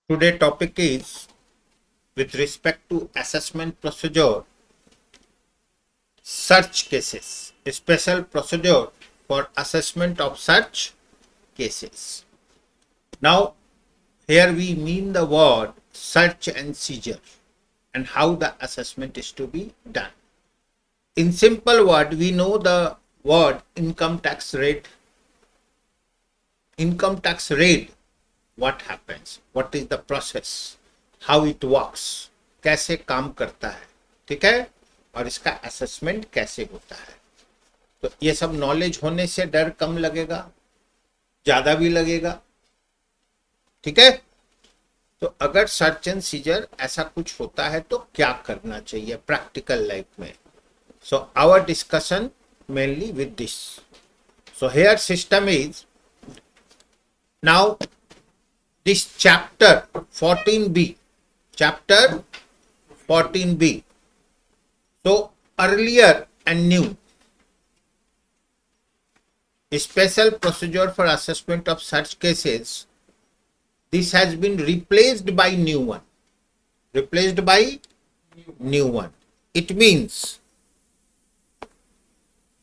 Today topic is with respect to assessment procedure, search cases, a special procedure for assessment of search cases. Now, here we mean the word search and seizure and how the assessment is to be done. In simple word, we know the word income tax rate. Income tax rate, what happens, what is the process, how it works, कैसे काम करता है, ठीक है, और इसका assessment कैसे होता है. तो ये सब नॉलेज होने से डर कम लगेगा, ज्यादा भी लगेगा, ठीक है. तो अगर सर्च एंड सीजर ऐसा कुछ होता है तो क्या करना चाहिए प्रैक्टिकल लाइफ में. So our discussion mainly with this. So here system is now this chapter 14b, chapter 14b. So earlier and new, a special procedure for assessment of such cases, this has been replaced by new one. Replaced by new one. It means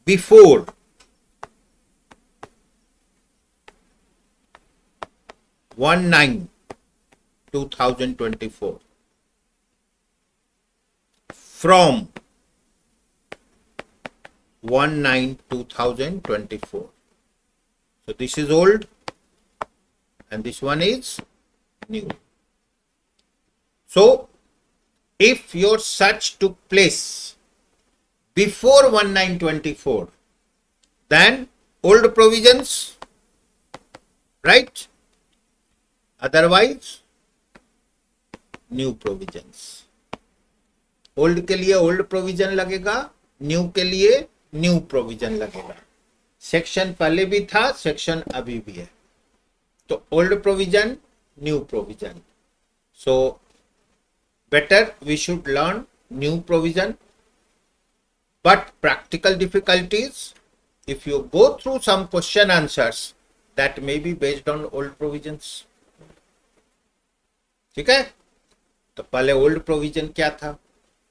before One 2024, from 2024. So this is old and this one is new. So if your search took place before 1924, then old provisions, right? Otherwise new provisions. Old के लिए old provision लगेगा, new के लिए new provision लगेगा. Section पहले भी था, section अभी भी है. तो old provision, new provision. So better we should learn new provision. But practical difficulties, if you go through some question answers that may be based on old provisions. ठीक है. तो पहले ओल्ड प्रोविजन क्या था,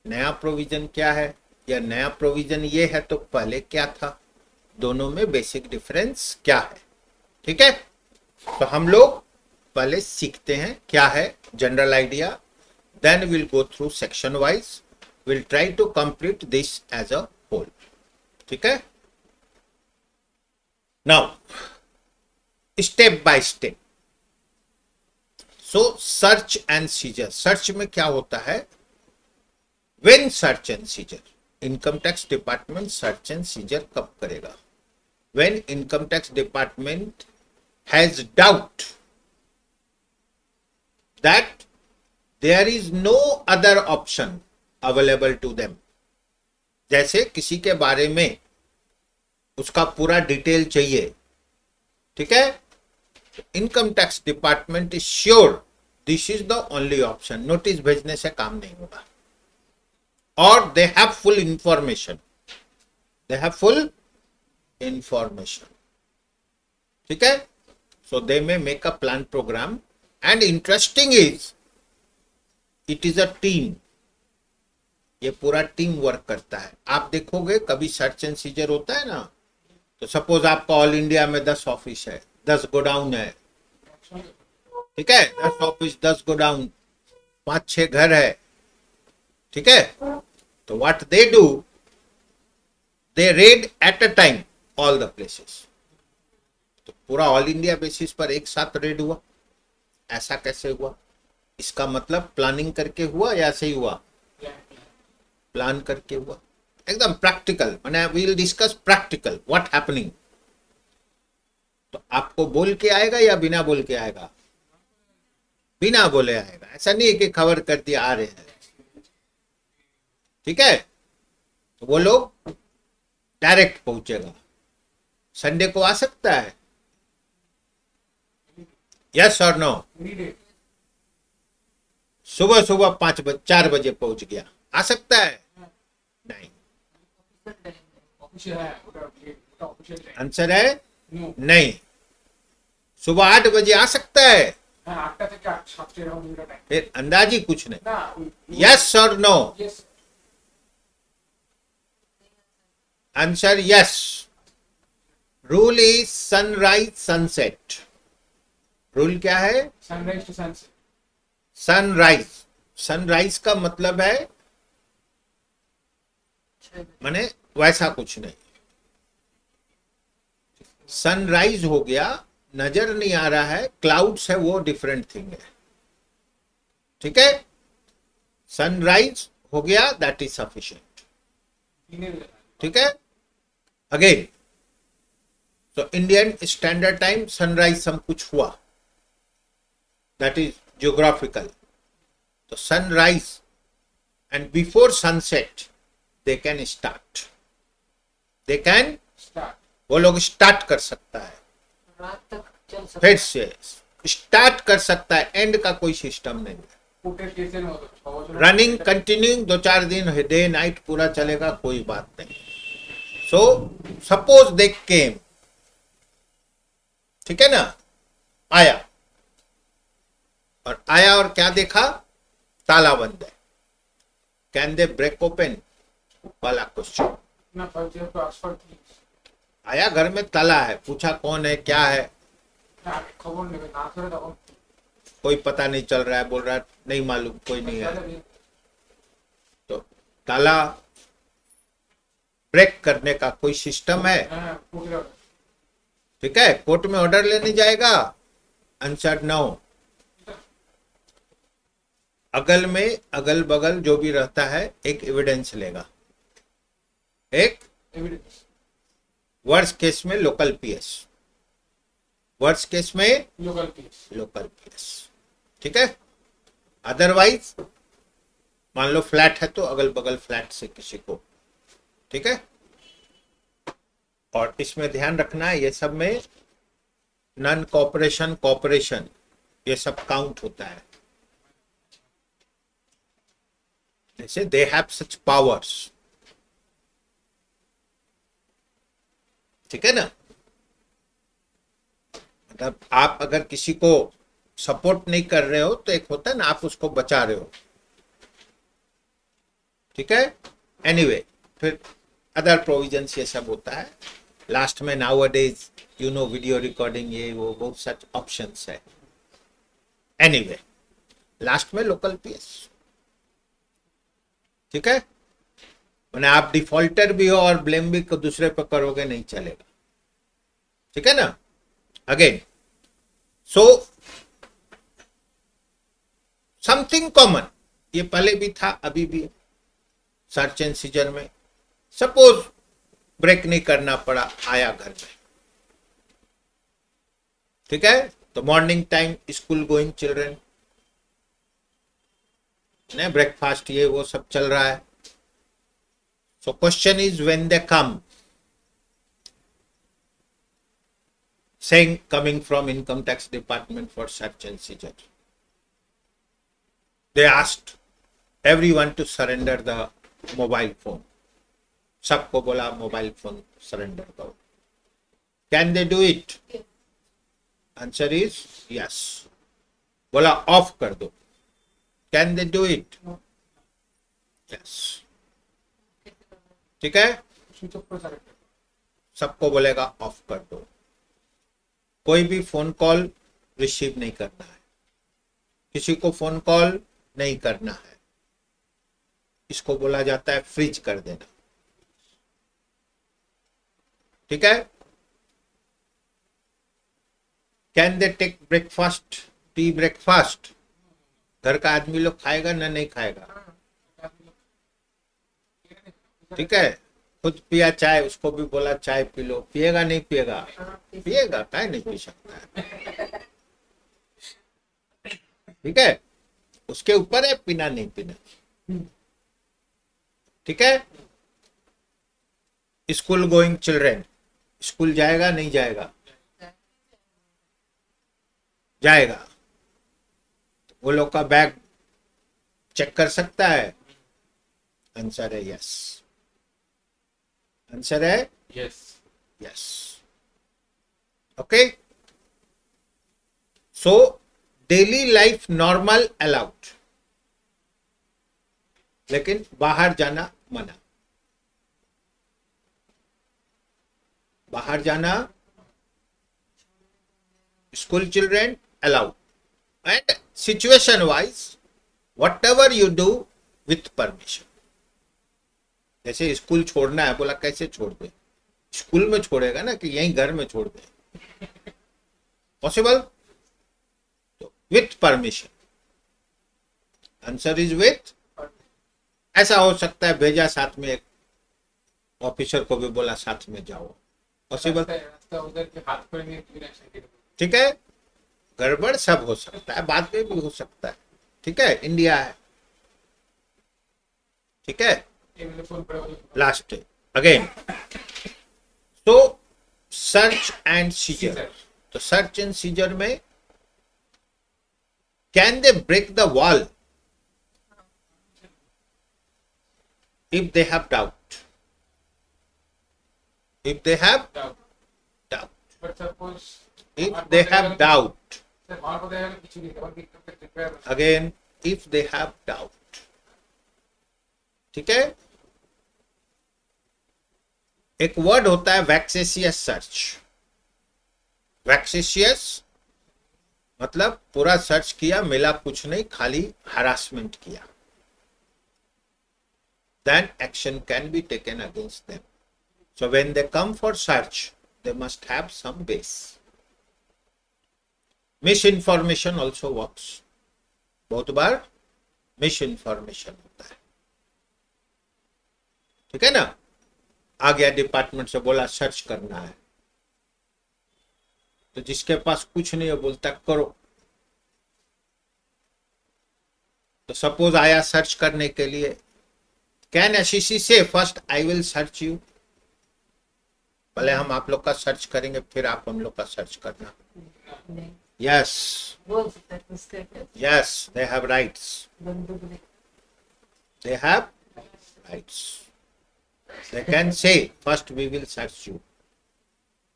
नया प्रोविजन क्या है, या नया प्रोविजन ये है तो पहले क्या था, दोनों में बेसिक डिफरेंस क्या है. ठीक है. तो हम लोग पहले सीखते हैं क्या है general idea, then will go through section wise, will try to complete this as a whole. ठीक है. Now step by step. So search and seizure. Search में क्या होता है, when search and seizure, income tax department search and seizure कब करेगा, when income tax department has doubt that there is no other option available to them. जैसे किसी के बारे में उसका पूरा डिटेल चाहिए, ठीक है. Income tax department is sure this is the only option. Notice भेजने से काम नहीं होगा. और they have full information, they have full information. ठीक है. So they may make a plan programme. And interesting is it is a team. ये पूरा टीम वर्क करता है. आप देखोगे कभी सर्च एंड सीजर होता है ना, तो सपोज आपका ऑल इंडिया में 10 ऑफिस है, 10 गोडाउन है, ठीक है, 10 ऑफिस, 10 गोडाउन, 5-6 घर है, ठीक है. तो what they do, they red at a time all the places. तो पूरा ऑल इंडिया बेसिस पर एक साथ रेड हुआ. ऐसा कैसे हुआ, इसका मतलब प्लानिंग करके हुआ या ऐसे ही हुआ, प्लान करके हुआ. एकदम प्रैक्टिकल. मैंने we will discuss practical what happening. तो आपको बोल के आएगा या बिना बोल के आएगा, बिना बोले आएगा. ऐसा नहीं है कि खबर कर दिया आ रहे हैं, ठीक है. तो वो लोग डायरेक्ट पहुंचेगा. संडे को आ सकता है, यस और नो. सुबह सुबह 4 बजे पहुंच गया, आ सकता है, नहीं. आंसर है नहीं. सुबह 8 बजे आ सकता है, হ্যাঁ 8টা থেকে 7টা এরকম দুটো টাইম फिर अंदाज ही कुछ नहीं. না Yes or no? Yes Answer yes. Rule is sunrise sunset. Rule क्या है? Sunrise to sunset sunrise. Sunrise का मतलब है माने वैसा कुछ नहीं. सनराइज हो गया, नजर नहीं आ रहा है, क्लाउड्स है, वो डिफरेंट थिंग है. ठीक है. सनराइज हो गया, दैट इज सफिशिएंट. দিনের বেলা ठीक है. अगेन, तो इंडियन स्टैंडर्ड टाइम सनराइज सब कुछ हुआ, दैट इज जियोग्राफिकल. तो sunrise and before sunset they can start. They can, start वो लोग स्टार्ट कर सकता है. रात तक चल सकता फिर से स्टार्ट कर सकता है, एंड का कोई सिस्टम नहीं है. কোর্টের কেসের মতো 6 বছর रनिंग कंटिन्यूइंग 2-4 दिन डे नाइट पूरा चलेगा, कोई बात नहीं. सो सपोज दे केम, ठीक है ना, आया और क्या देखा? ताला बंद है. कैन दे ब्रेक ओपन वाला क्वेश्चन. না ফাইভ টু আক্সফোর্ড কি आया, घर में ताला है, पूछा कौन है क्या है, না খবর নেবে না করে তখন कोई पता नहीं चल रहा है, बोल रहा है नहीं मालूम, कोई नहीं है. तो ताला ब्रेक करने का कोई सिस्टम है? হ্যাঁ কোর্টের ठीक है. कोर्ट में ऑर्डर लेने जाएगा? Answer no. अगल बगल जो भी रहता है एक एविडेंस लेगा. एक এভিডেন্স वर्स्ट केस में लोकल पीएस, वर्स्ट केस में লোকাল কেস लोकल पीएस. ठीक है. अदरवाइज मान लो फ्लैट है तो अगल बगल फ्लैट से किसी को. ठीक है. और इसमें ध्यान रखना है, ये सब में नॉन कॉपरेशन, कॉपरेशन, ये सब काउंट होता है. जैसे दे हैव सच पावर्स. ठीक है ना. मतलब आप अगर किसी को सपोर्ट नहीं कर रहे हो तो एक होता है ना, आप उसको बचा रहे हो. ठीक है. एनीवे, फिर अदर प्रोविजंस ये सब होता है. लास्ट में now days you know video recording, ये वो बहुत सच ऑप्शंस है. एनीवे, लास्ट में लोकल पीएस. ठीक है. मैंने आप डिफॉल्टर भी हो और ब्लेम भी दूसरे पर करोगे, नहीं चलेगा. ठीक है ना. अगेन, सो समथिंग कॉमन, ये पहले भी था अभी भी है. सर्च एंड सीजर में सपोज ब्रेक नहीं करना पड़ा, आया घर में. ठीक है. तो morning time school going children ने ब्रेकफास्ट ये वो सब चल रहा है. So question is when they come, saying coming from income tax department for search and seizure. They asked everyone to surrender the mobile phone. सबको बोला मोबाइल फोन सरेंडर करो. Can they do it? Answer is yes. बोला of कर दो. Can they do it? Yes. ठीक है. Switch off করে সারেক্ট सबको बोलेगा ऑफ कर दो. कोई भी फोन कॉल रिसीव नहीं करना है, किसी को फोन कॉल नहीं करना है. इसको बोला जाता है फ्रीज कर देना. ठीक है. Can they take breakfast, tea breakfast? घर का आदमी लोग खाएगा ना, नहीं खाएगा. ठीक है. खुद पिया चाय, उसको भी बोला चाय पी लो, पिएगा नहीं पिएगा? पिएगा, काहे नहीं पी सकता है. ठीक है. उसके ऊपर है पीना नहीं पीना. ठीक है. स्कूल गोइंग चिल्ड्रन, स्कूल जाएगा नहीं जाएगा? जाएगा. वो लोग का बैग चेक कर सकता है? आंसर है यस. आंसर है yes yes. Okay. So daily life normal allowed, लेकिन बाहर जाना मना। बाहर जाना school children allowed, and situation wise what ever you do with permission. जैसे स्कूल छोड़ना है, बोला कैसे छोड़ दे? स्कूल में छोड़ेगा ना कि यहीं घर में छोड़ दे? पॉसिबल? तो with permission, answer is with. ऐसा हो सकता है भेजा साथ में, एक ऑफिसर को भी बोला साथ में जाओ, पॉसिबल? रास्ता उधर के हाथ पड़ेंगे बिना शक के। ठीक है, गड़बड़ सब हो सकता है, बाद में भी हो सकता है। ठीक है, इंडिया है। ठीक है, ये मेरे फोन पर वाले लास्ट अगेन। तो सर्च एंड सीजर, तो सर्च एंड सीजर में can they break the wall if they have doubt? If they have doubt. doubt, But suppose if they have doubt, sir वहां पर देखा कुछ नहीं और भी prepare again if they have doubt, ठीक है। एक वर्ड होता है वैक्सेशियस सर्च। वैक्सेशियस मतलब पूरा सर्च किया, मिला कुछ नहीं, खाली हरासमेंट किया, then action can be taken against them. So when they come for search, they must have some base. Misinformation also works. बहुत बार मिसइंफॉर्मेशन होता है, ठीक है ना। आ गया डिपार्टमेंट से, बोला सर्च करना है, तो जिसके पास कुछ नहीं है बोलता करो। तो सपोज आया सर्च करने के लिए, कैन एसईसी से first I will search you, पहले हम आप लोग का सर्च करेंगे फिर आप हम लोग का सर्च करना। नहीं यस बोल सकता है उसके यस, दे हैव राइट्स, बंदूक नहीं। They have rights, they can say first we will search you.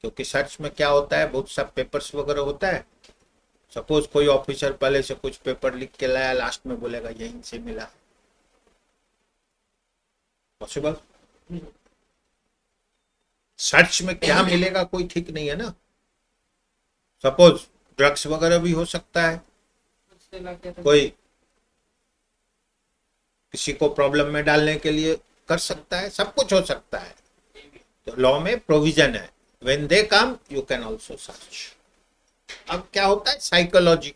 क्योंकि सर्च में क्या होता है, बहुत सा पेपर्स वगैरह होता है। सपोज कोई ऑफिसर पहले से कुछ पेपर लिख के लाया, लास्ट में बोलेगा यहीं से मिला, पॉसिबल? सर्च में क्या मिलेगा कोई ठीक नहीं है ना। सपोज ड्रग्स वगैरह भी हो सकता है, उससे लग गया तो कोई किसी को प्रॉब्लम में डालने के लिए कर सकता है, सब कुछ हो सकता है। तो लॉ में प्रोविजन है, when they come you can also search. अब क्या होता है, साइकोलॉजी,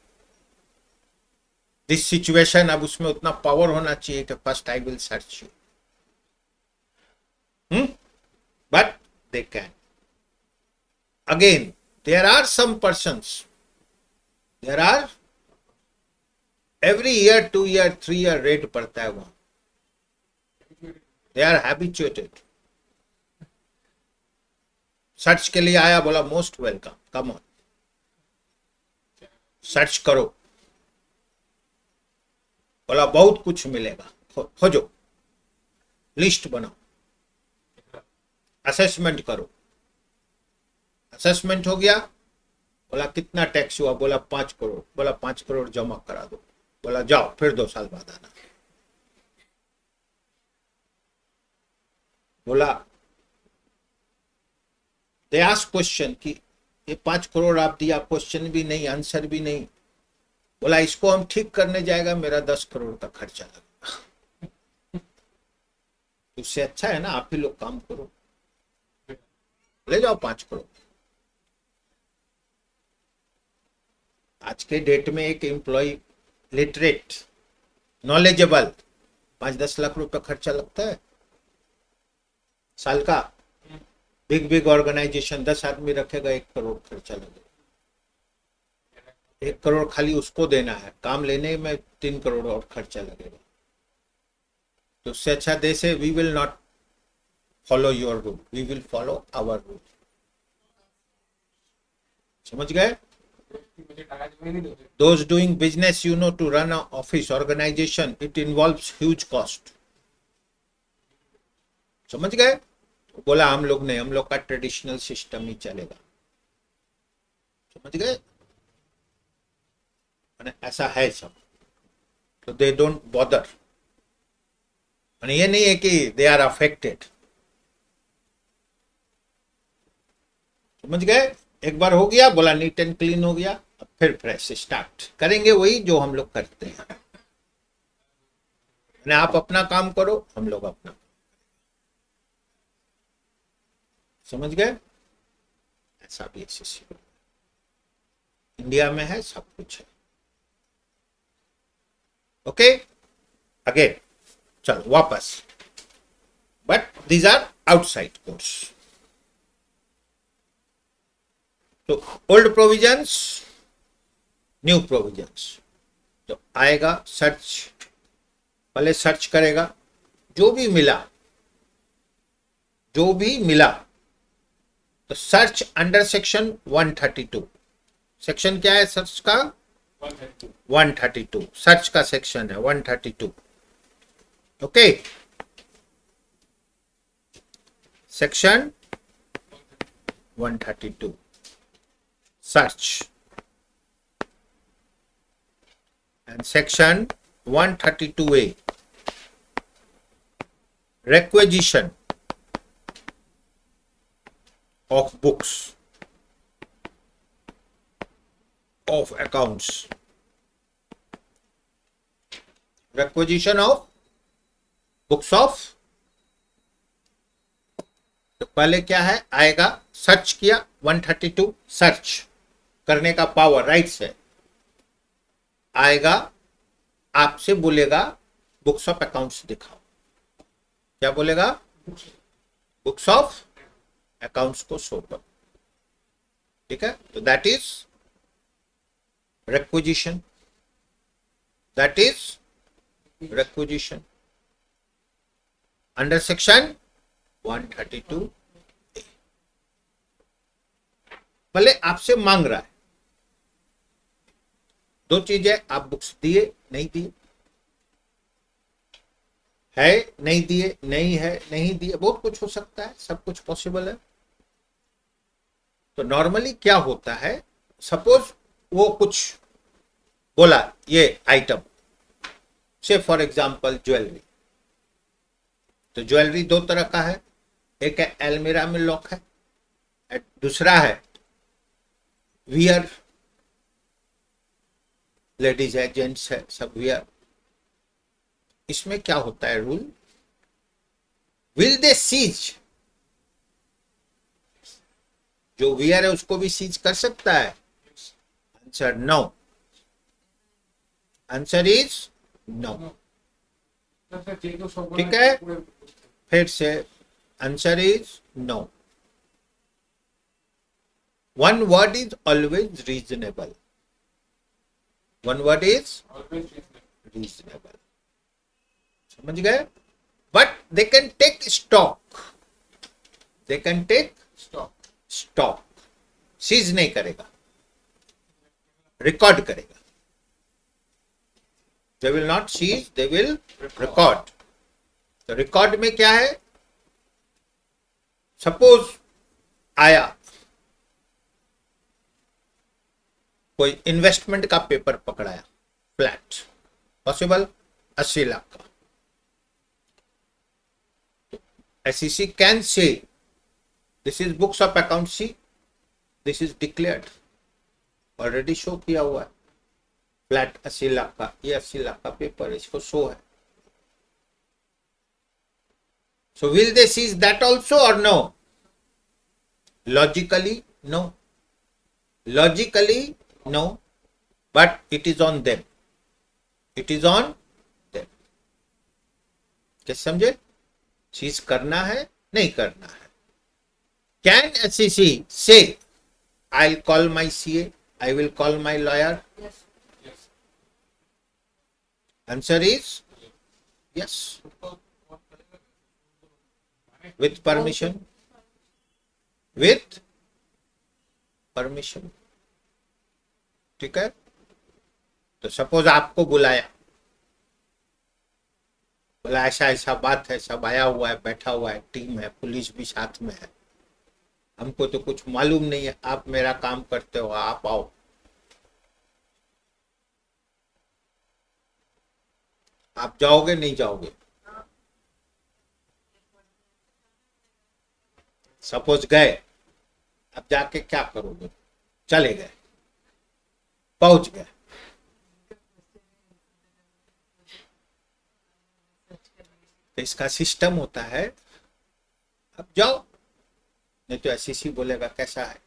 दिस सिचुएशन, अब उसमें उतना पावर होना चाहिए कि first I will search you, but they can. Again, there are some persons, there are every year 2 year 3 year rate पड़ता है वहां, they are habituated। सर्च के लिए आया, बोला most welcome, come on search करो, बोला बहुत कुछ मिलेगा, खोजो, लिस्ट बनाओ, असेसमेंट करो। असेसमेंट हो गया, बोला कितना टैक्स हुआ, बोला 5 करोड़, बोला 5 करोड़ जमा करा दो, बोला जाओ फिर 2 साल बाद आना। बोला दे आस्क क्वेश्चन कि ये 5 करोड़ आप दिया, क्वेश्चन भी नहीं, आंसर भी नहीं, बोला इसको हम ठीक करने जाएगा मेरा 10 करोड़ का खर्चा लगेगा। उससे अच्छा है ना आप ही लोग काम करो, ले जाओ 5 करोड़। आज के डेट में एक एम्प्लॉय लिटरेट, नॉलेजेबल, 5-10 लाख रुपए खर्चा लगता है साल का। बिग बिग ऑर्गेनाइजेशन 10 आदमी रखेगा, 1 करोड़ खर्चा लगेगा। 1 करोड़ खाली उसको देना है, काम लेने में 3 करोड़ और खर्चा लगेगा। तो उससे अच्छा they say we will not follow your rule, we will follow our rule। समझ गए? मुझे टाका जो नहीं दोगे Those doing business, you know, to run an office organization, it involves huge cost। समझ गए? बोला हम लोग नहीं, हम लोग का ट्रेडिशनल सिस्टम ही चलेगा। समझ गए? ऐसा है सब, तो दे डोंट बॉदर। ये नहीं है कि दे आर अफेक्टेड। समझ गए? एक बार हो गया, बोला नीट एंड क्लीन हो गया, अब फिर फ्रेश स्टार्ट करेंगे वही जो हम लोग करते हैं। आप अपना काम करो, हम लोग अपना। समझ गए? ऐसा भी एसएससी इंडिया में है, सब कुछ है। ओके, अगेन चलो वापस, but these are outside course. तो ओल्ड प्रोविजंस, न्यू प्रोविजंस, तो आएगा सर्च, पहले सर्च करेगा, जो भी मिला, जो भी मिला, तो सर्च अंडर सेक्शन 132। सेक्शन क्या है सर्च का? 132 सर्च का सेक्शन है, 132। Okay, section 132 search, and section 132A requisition of books of accounts, requisition of books of, तो पहले क्या है आएगा, सर्च किया 132, सर्च करने का पावर राइट्स है, आएगा आपसे बोलेगा बुक्स ऑफ अकाउंट्स दिखाओ। क्या बोलेगा? बुक्स ऑफ अकाउंट्स को शो करो। ठीक है, तो that is requisition, that is requisition under section 132। भले आपसे मांग रहा है, दो चीजें, आप बुक्स दिए नहीं दिए, है नहीं दिए, नहीं है नहीं दिए, बहुत कुछ हो सकता है, सब कुछ पॉसिबल है। तो नॉर्मली क्या होता है, सपोज वो कुछ बोला, ये आइटम से फॉर एग्जांपल ज्वेलरी, तो ज्वेलरी दो तरह का है, एक है अलमीरा में लॉक है, दूसरा है वियर, लेडीज है जेंट्स है सब वियर। इसमें क्या होता है रूल, विल दे सीज, जो वियर है उसको भी सीज कर सकता है? Answer no, answer is no. ठीक है, फिर से answer is no. One word is always reasonable, one word is reasonable. समझ गए? But they can take stock, they can take stock, seize नहीं करेगा, रिकॉर्ड करेगा। They will not seize, they will record. तो रिकॉर्ड में क्या है, suppose आया कोई इन्वेस्टमेंट का पेपर पकड़ाया, फ्लैट पॉसिबल 80 लाख का, SEC can say this is books of account, see this is declared, already show किया हुआ है, फ्लैट 80 लाख का, ये 80 लाख का पेपर है, इसको शो है। So will they seize that also or no? Logically, no. Logically, no. But it is on them. It is on them. क्या समझे? चीज करना है नहीं करना है। Can SEC say, I'll call my CA, I will call my lawyer? Yes. Answer is yes. With permission, with permission। ठीक है, तो सपोज आपको बुलाया, बोला ऐसा ऐसा बात है, सब आया हुआ है, बैठा हुआ है, टीम है, पुलिस भी साथ में है, हमको तो कुछ मालूम नहीं है, आप मेरा काम करते हो, आप आओ। आप जाओगे नहीं जाओगे? सपोज गए, अब जाके क्या करोगे? चले गए, पहुंच गए, तो इसका सिस्टम होता है, अब जाओ, नहीं तो एसईसी बोलेगा कैसा है,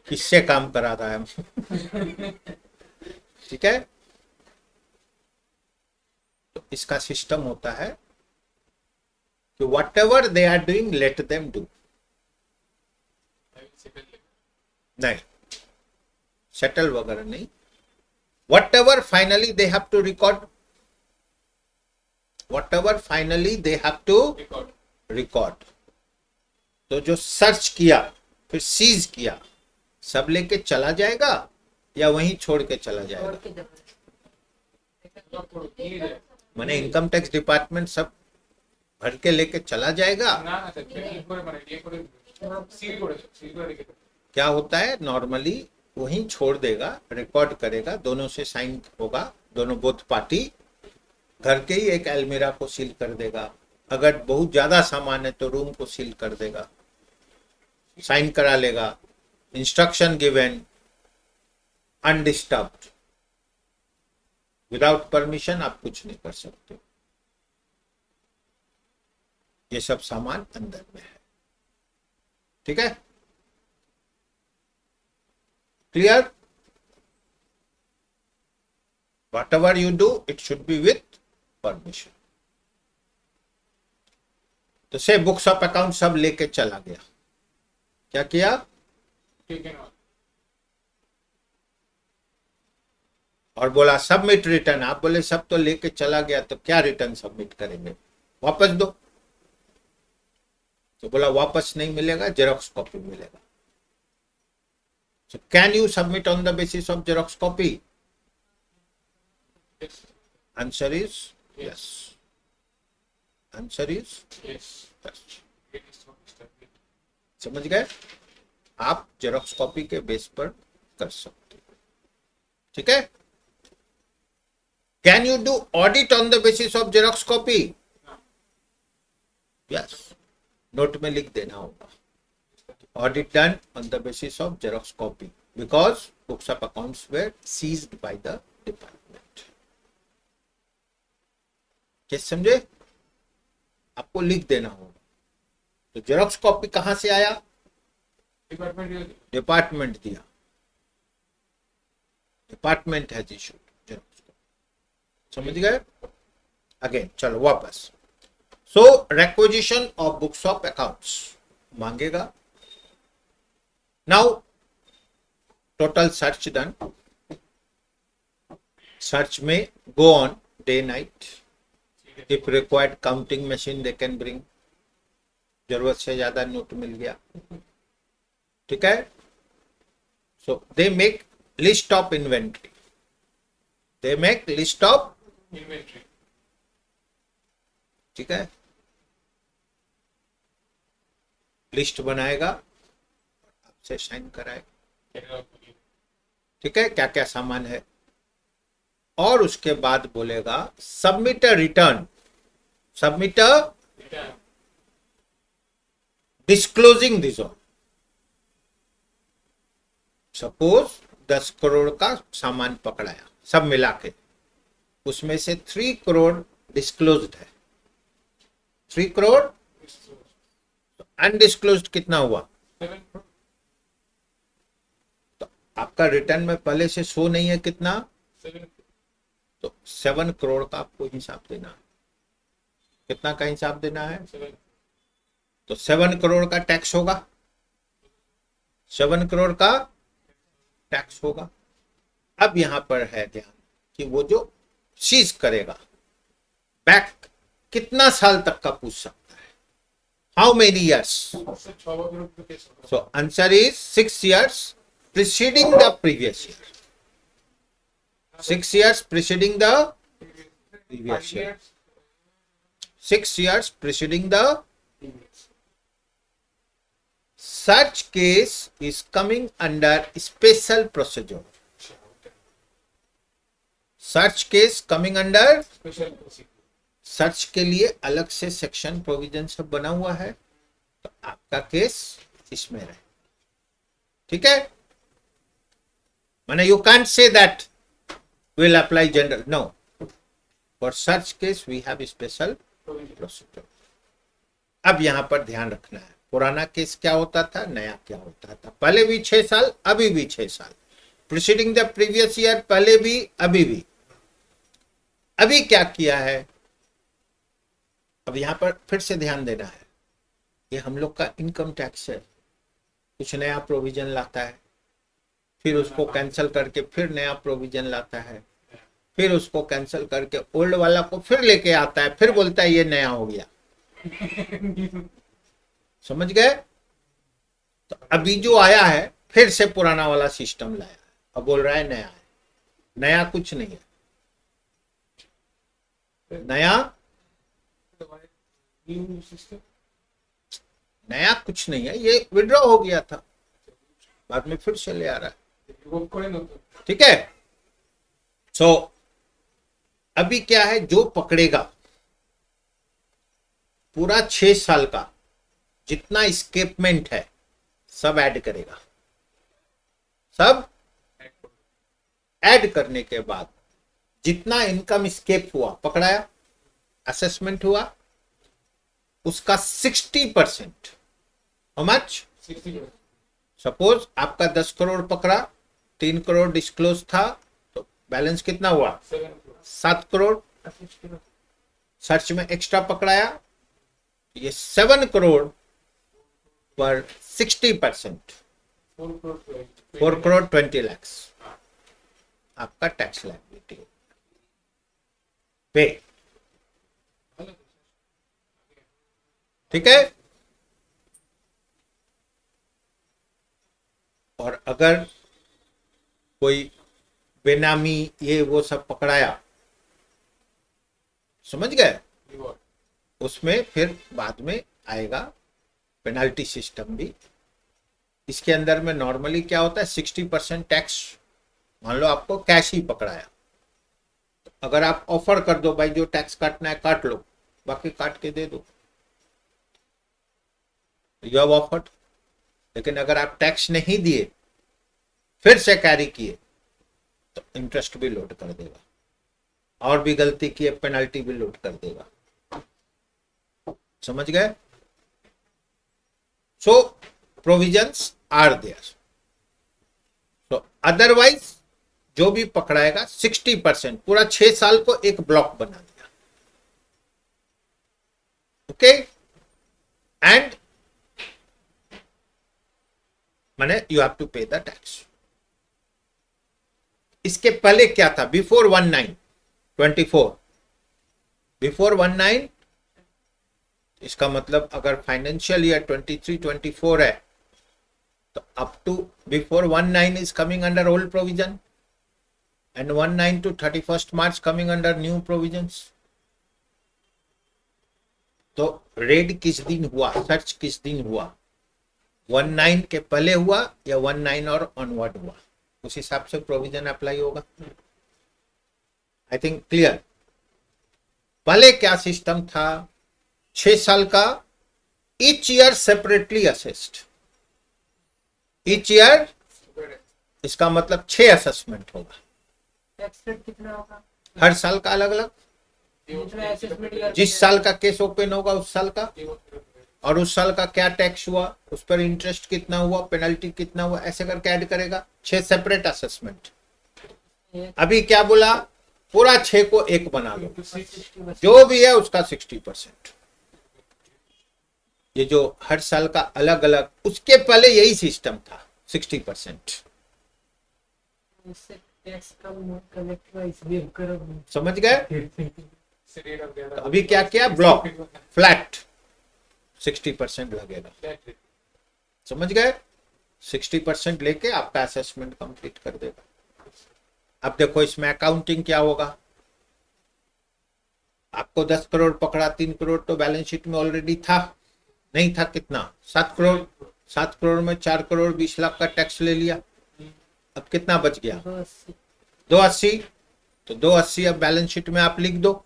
किससे काम करा रहा है। ठीक है, तो इसका सिस्टम होता है कि whatever they are doing let them do. नहीं, सेटल वगैरह नहीं, whatever finally they have to record, whatever finally they have to record. तो जो सर्च किया फिर सीज किया, सब लेके चला जाएगा या वहीं छोड़ के चला छोड़ जाएगा? के जब मैंने इनकम टैक्स डिपार्टमेंट सब भर के लेके चला जाएगा? क्या होता है, नॉर्मली वहीं छोड़ देगा, रिकॉर्ड करेगा, दोनों से साइन होगा, दोनों बोथ पार्टी, घर के ही एक अलमीरा को सील कर देगा, अगर बहुत ज्यादा सामान है तो रूम को सील कर देगा, साइन करा लेगा, instruction given, undisturbed, without permission आप कुछ नहीं कर सकते। ये सब सामान अंदर में है, ठीक है, clear? What ever you do it should be with permission. तो से बुक्स ऑफ अकाउंट सब लेके चला गया, क्या किया? और बोला सबमिट रिटर्न, आप बोले सब तो लेके चला गया तो क्या रिटर्न सबमिट करेंगे, वापस दो। तो बोला वापस नहीं मिलेगा, जेरोक्स कॉपी मिलेगा। So can you submit on the basis of Xerox copy? Answer is yes. Answer is yes. समझ गए? आप जेरोक्स कॉपी के बेस पर कर सकते हो, ठीक है? Can you do audit on the basis of xerox copy? Yes, note में लिख देना होगा, audit done on the basis of Xerox copy because books of accounts were seized by the department. क्या समझे? आपको लिख देना होगा। तो जेरोक्स कॉपी कहां से आया? डिपार्टमेंट दिया, डिपार्टमेंट है इशूड जेरोक्स कॉपी, समझ गए? अगेन चलो वापस। So requisition of books of accounts मांगेगा। Now, total search done. Search may go on day night. If required, counting machine they can bring. जरूरत से ज्यादा नोट मिल गया, ठीक है? So they make list of inventory. They make list of inventory. ठीक है, list बनाएगा, से साइन कराए, ठीक है, क्या क्या सामान है, और उसके बाद बोलेगा submit a return, submit a disclosing this all. Suppose 10 crore का सामान पकड़ाया सब मिला के, उसमें से 3 करोड़ डिस्क्लोज्ड है, 3 करोड़, अनडिस्क्लोज्ड कितना हुआ? 7 आपका रिटर्न में पहले से शो नहीं है कितना, 7 तो 7 करोड़ का आपको हिसाब देना है। कितना का हिसाब देना है? 7 तो 7 करोड़ का टैक्स होगा, 7 करोड़ का टैक्स होगा। अब यहां पर है ध्यान कि वो जो सीज करेगा बैक कितना साल तक का पूछ सकता है, how many years? So answer is 6 years preceding the previous year. 6 years preceding the previous year. 6 years preceding the such case is coming under special procedure. Search case coming under, special procedure. Search के लिए अलग से section provision सब बना हुआ है, तो आपका केस इसमें रहे। ठीक है, माने you can't say that will apply general, no, for search case we have special procedure. अब यहां पर ध्यान रखना है, पुराना केस क्या होता था, नया क्या होता था। पहले भी 6 साल, अभी भी 6 साल, प्रीसीडिंग द प्रीवियस ईयर, पहले भी अभी भी। अभी क्या किया है, अब यहां पर फिर से ध्यान देना है, ये हम लोग का इनकम टैक्स है, कुछ नया प्रोविजन लाता है, फिर उसको कैंसिल करके फिर नया प्रोविजन लाता है, फिर उसको कैंसिल करके ओल्ड वाला को फिर लेके आता है, फिर बोलता है ये नया हो गया। समझ गए? तो अभी जो आया है फिर से पुराना वाला सिस्टम लाया है, अब बोल रहा है नया है। नया कुछ नहीं है, नया न्यू सिस्टम। नया कुछ नहीं है, ये विड्रॉ हो गया था, बाद में फिर से ले आ रहा है। वो करे ना तो ठीक है, सो अभी क्या है, जो पकड़ेगा पूरा 6 साल का जितना स्केपमेंट है सब ऐड करेगा, सब ऐड करने के बाद जितना इनकम स्केप हुआ, पकड़ाया, असेसमेंट हुआ, उसका 60%, हाउ मच, 60%। सपोज आपका 10 करोड़ पकड़ा, 3 करोड़ डिस्क्लोज था, तो बैलेंस कितना हुआ, 7 करोड़। सर्च में एक्स्ट्रा पकड़ाया, ये 7 करोड़ पर 60%, 4 करोड़ 20 लाख आपका टैक्स लायबिलिटी पे। ठीक है, और अगर कोई बेनामी ये वो सब पकड़ाया, समझ गए, उसमें फिर बाद में आएगा पेनल्टी सिस्टम भी। इसके अंदर में नॉर्मली क्या होता है, 60% टैक्स, मान लो आपको कैश ही पकड़ाया, तो अगर आप ऑफर कर दो भाई जो टैक्स काटना है काट लो, बाकी काट के दे दो, यू हैव ऑफर्ड। लेकिन अगर आप टैक्स नहीं दिए फिर से कैरी किए तो इंटरेस्ट भी लोड कर देगा, और भी गलती किए पेनल्टी भी लोड कर देगा। समझ गए? So provisions are there. So otherwise जो भी पकड़ाएगा 60%, पूरा 6 साल को एक ब्लॉक बना दिया। ओके, एंड माने यू हैव टू पे द टैक्स। इसके पहले क्या था, बिफोर 1924, बिफोर 19, इसका मतलब अगर फाइनेंशियल ईयर 23-24 है तो up to before 19 is coming under old provision, and 19 to 31st March coming under new provisions. तो रेड किस दिन हुआ, सर्च किस दिन हुआ, 19 के पहले हुआ या 19 और ऑनवर्ड हुआ, उस हिसाब से प्रोविजन अप्लाई होगा। I think clear. पहले क्या सिस्टम था, 6 साल का, each year separately assessed, each year, इसका मतलब 6 असेसमेंट होगा, टैक्स रेट कितना होगा, हर साल का अलग अलग, जितना असेसमेंट ईयर जिस साल का केस ओपन होगा उस साल का, और उस साल का क्या टैक्स हुआ, उस पर इंटरेस्ट कितना हुआ, पेनल्टी कितना हुआ, ऐसे करके ऐड करेगा। 6 सेपरेट असेसमेंट। अभी क्या बोला, पूरा 6 को एक बना लो, जो भी है उसका 60%। ये जो हर साल का अलग अलग, उसके पहले यही सिस्टम था 60%। इससे टैक्स कम कलेक्ट हुआ, इसलिए करो। समझ गए? तो तो अभी क्या किया, ब्लॉक फ्लैट 60% लगेगा। समझ गए? 60% लेके आपका असेसमेंट कंप्लीट कर देगा। अब देखो इसमें अकाउंटिंग क्या होगा, आपको 10 करोड़ पकड़ा, 3 करोड़ तो बैलेंस शीट में ऑलरेडी था, नहीं था, कितना, 7 करोड़, 7 करोड़ में 4 करोड़ 20 लाख का टैक्स ले लिया, अब कितना बच गया, 280। तो 280 अब बैलेंस शीट में आप लिख दो,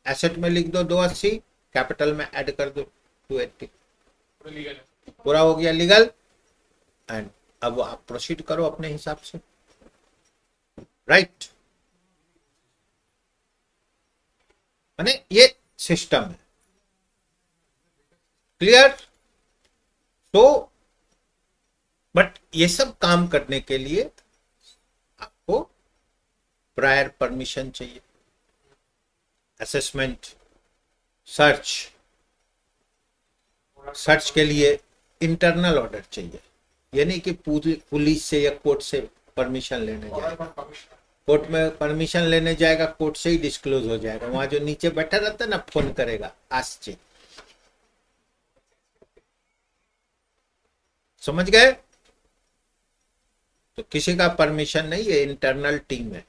एसेट में लिख दो 280, कैपिटल में ऐड कर दो 280, पूरा लीगल है। पूरा हो गया लीगल। एंड अब आप प्रोसीड करो अपने हिसाब से, राइट। माने ये सिस्टम है, क्लियर। तो बट ये सब काम करने के लिए आपको प्रायर परमिशन चाहिए, असेसमेंट, सर्च के लिए इंटरनल ऑर्डर चाहिए। ये नहीं कि पुलिस से या कोर्ट से परमिशन लेने जाएगा, कोर्ट में परमिशन लेने जाएगा, कोर्ट से ही डिस्क्लोज हो जाएगा, वहां जो नीचे बैठा रहता है ना फोन करेगा आश्चर्य, समझ गए। तो किसी का परमिशन नहीं, ये इंटरनल टीम है,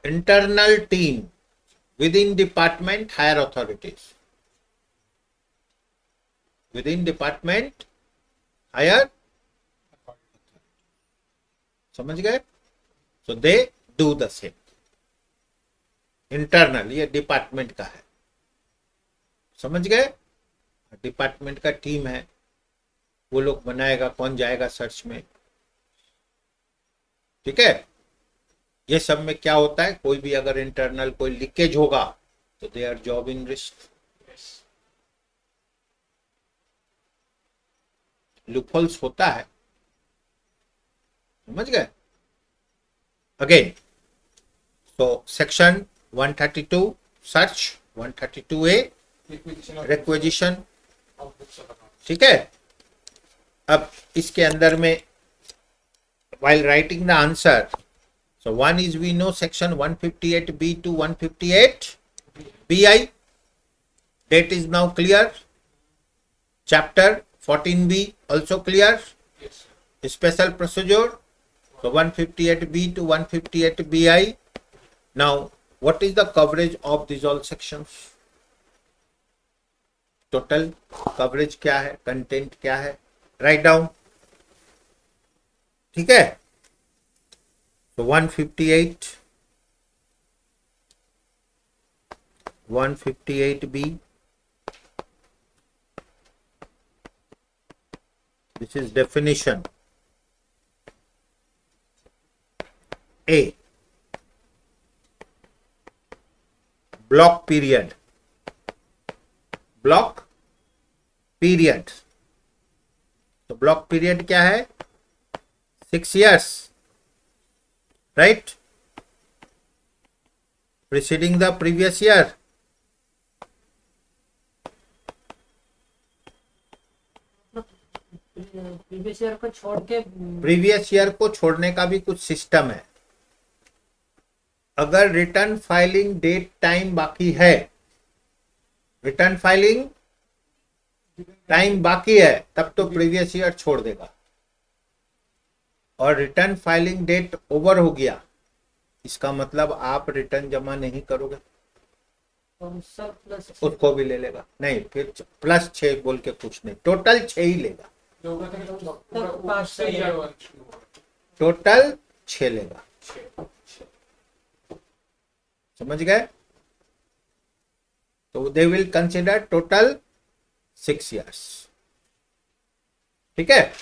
internal team within department, higher authorities, within department higher, समझ गए। So they do the same, internal, ये डिपार्टमेंट का है, समझ गए। डिपार्टमेंट का टीम है, वो लोग बनाएगा कौन जाएगा सर्च में, ठीक है। ये सब में क्या होता है, कोई भी अगर इंटरनल कोई लीकेज होगा तो they are job in risk, loopholes होता है, समझ गए। अगेन तो सेक्शन 132 सर्च, 132A रिक्वेजिशन, ठीक है। अब इसके अंदर में while writing the answer, so one is we know section 158B to 158BI, date is now clear, chapter 14B also clear, special procedure, so 158B to 158BI. Now what is the coverage of these all sections, total coverage क्या है, content क्या है, write down, ठीक है। तो 158, 158B, this is definition A, block period, block period. तो block period क्या है, 6 years, right, preceding the previous year. Previous year को छोड़ के प्रीवियस ईयर को छोड़ने का भी कुछ सिस्टम है। अगर रिटर्न फाइलिंग डेट टाइम बाकी है, रिटर्न फाइलिंग टाइम बाकी है, तब तो प्रीवियस ईयर छोड़ देगा। और रिटर्न फाइलिंग डेट ओवर हो गया, इसका मतलब आप रिटर्न जमा नहीं करोगे, उसको भी ले लेगा। नहीं, फिर +6 बोल के कुछ नहीं, टोटल 6 ही लेगा, टोटल 6 लेगा, समझ गए। तो they will consider total 6 years, ठीक है।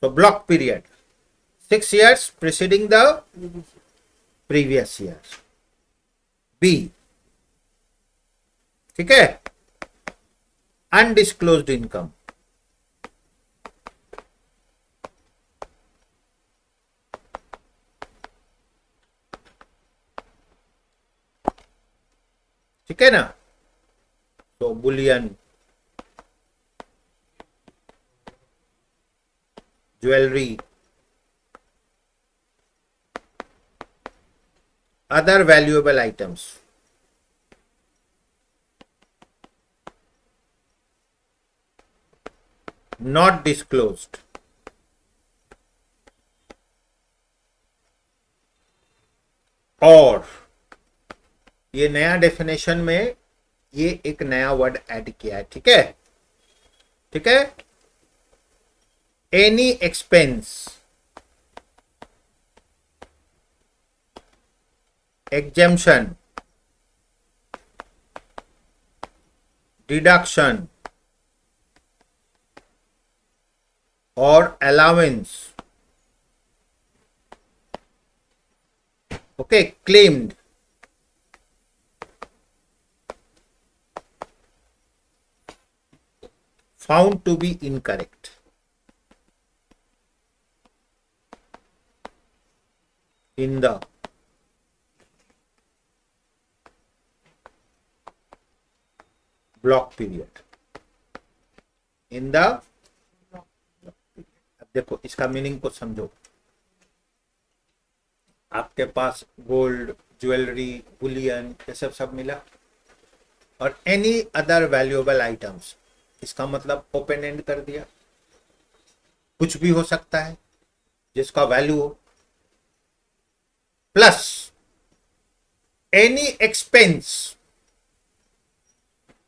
तो block period 6 years preceding the previous year, B, ठीक है। अनडिस्क्लोज्ड इनकम, ठीक है ना। तो bullion, jewellery, other valuable items, not disclosed, और ये नया डेफिनेशन में ये एक नया वर्ड ऐड किया है, ठीक है, ठीक है। Any expense exemption, deduction or allowance, okay, claimed found to be incorrect in the block period. In the अब देखो इसका मीनिंग को समझो. आपके पास गोल्ड, ज्वेलरी, बुलियन ये सब मिला और एनी अदर वैल्यूएबल आइटम्स, इसका मतलब ओपन एंड कर दिया. कुछ भी हो सकता है जिसका वैल्यू हो, प्लस एनी एक्सपेंस,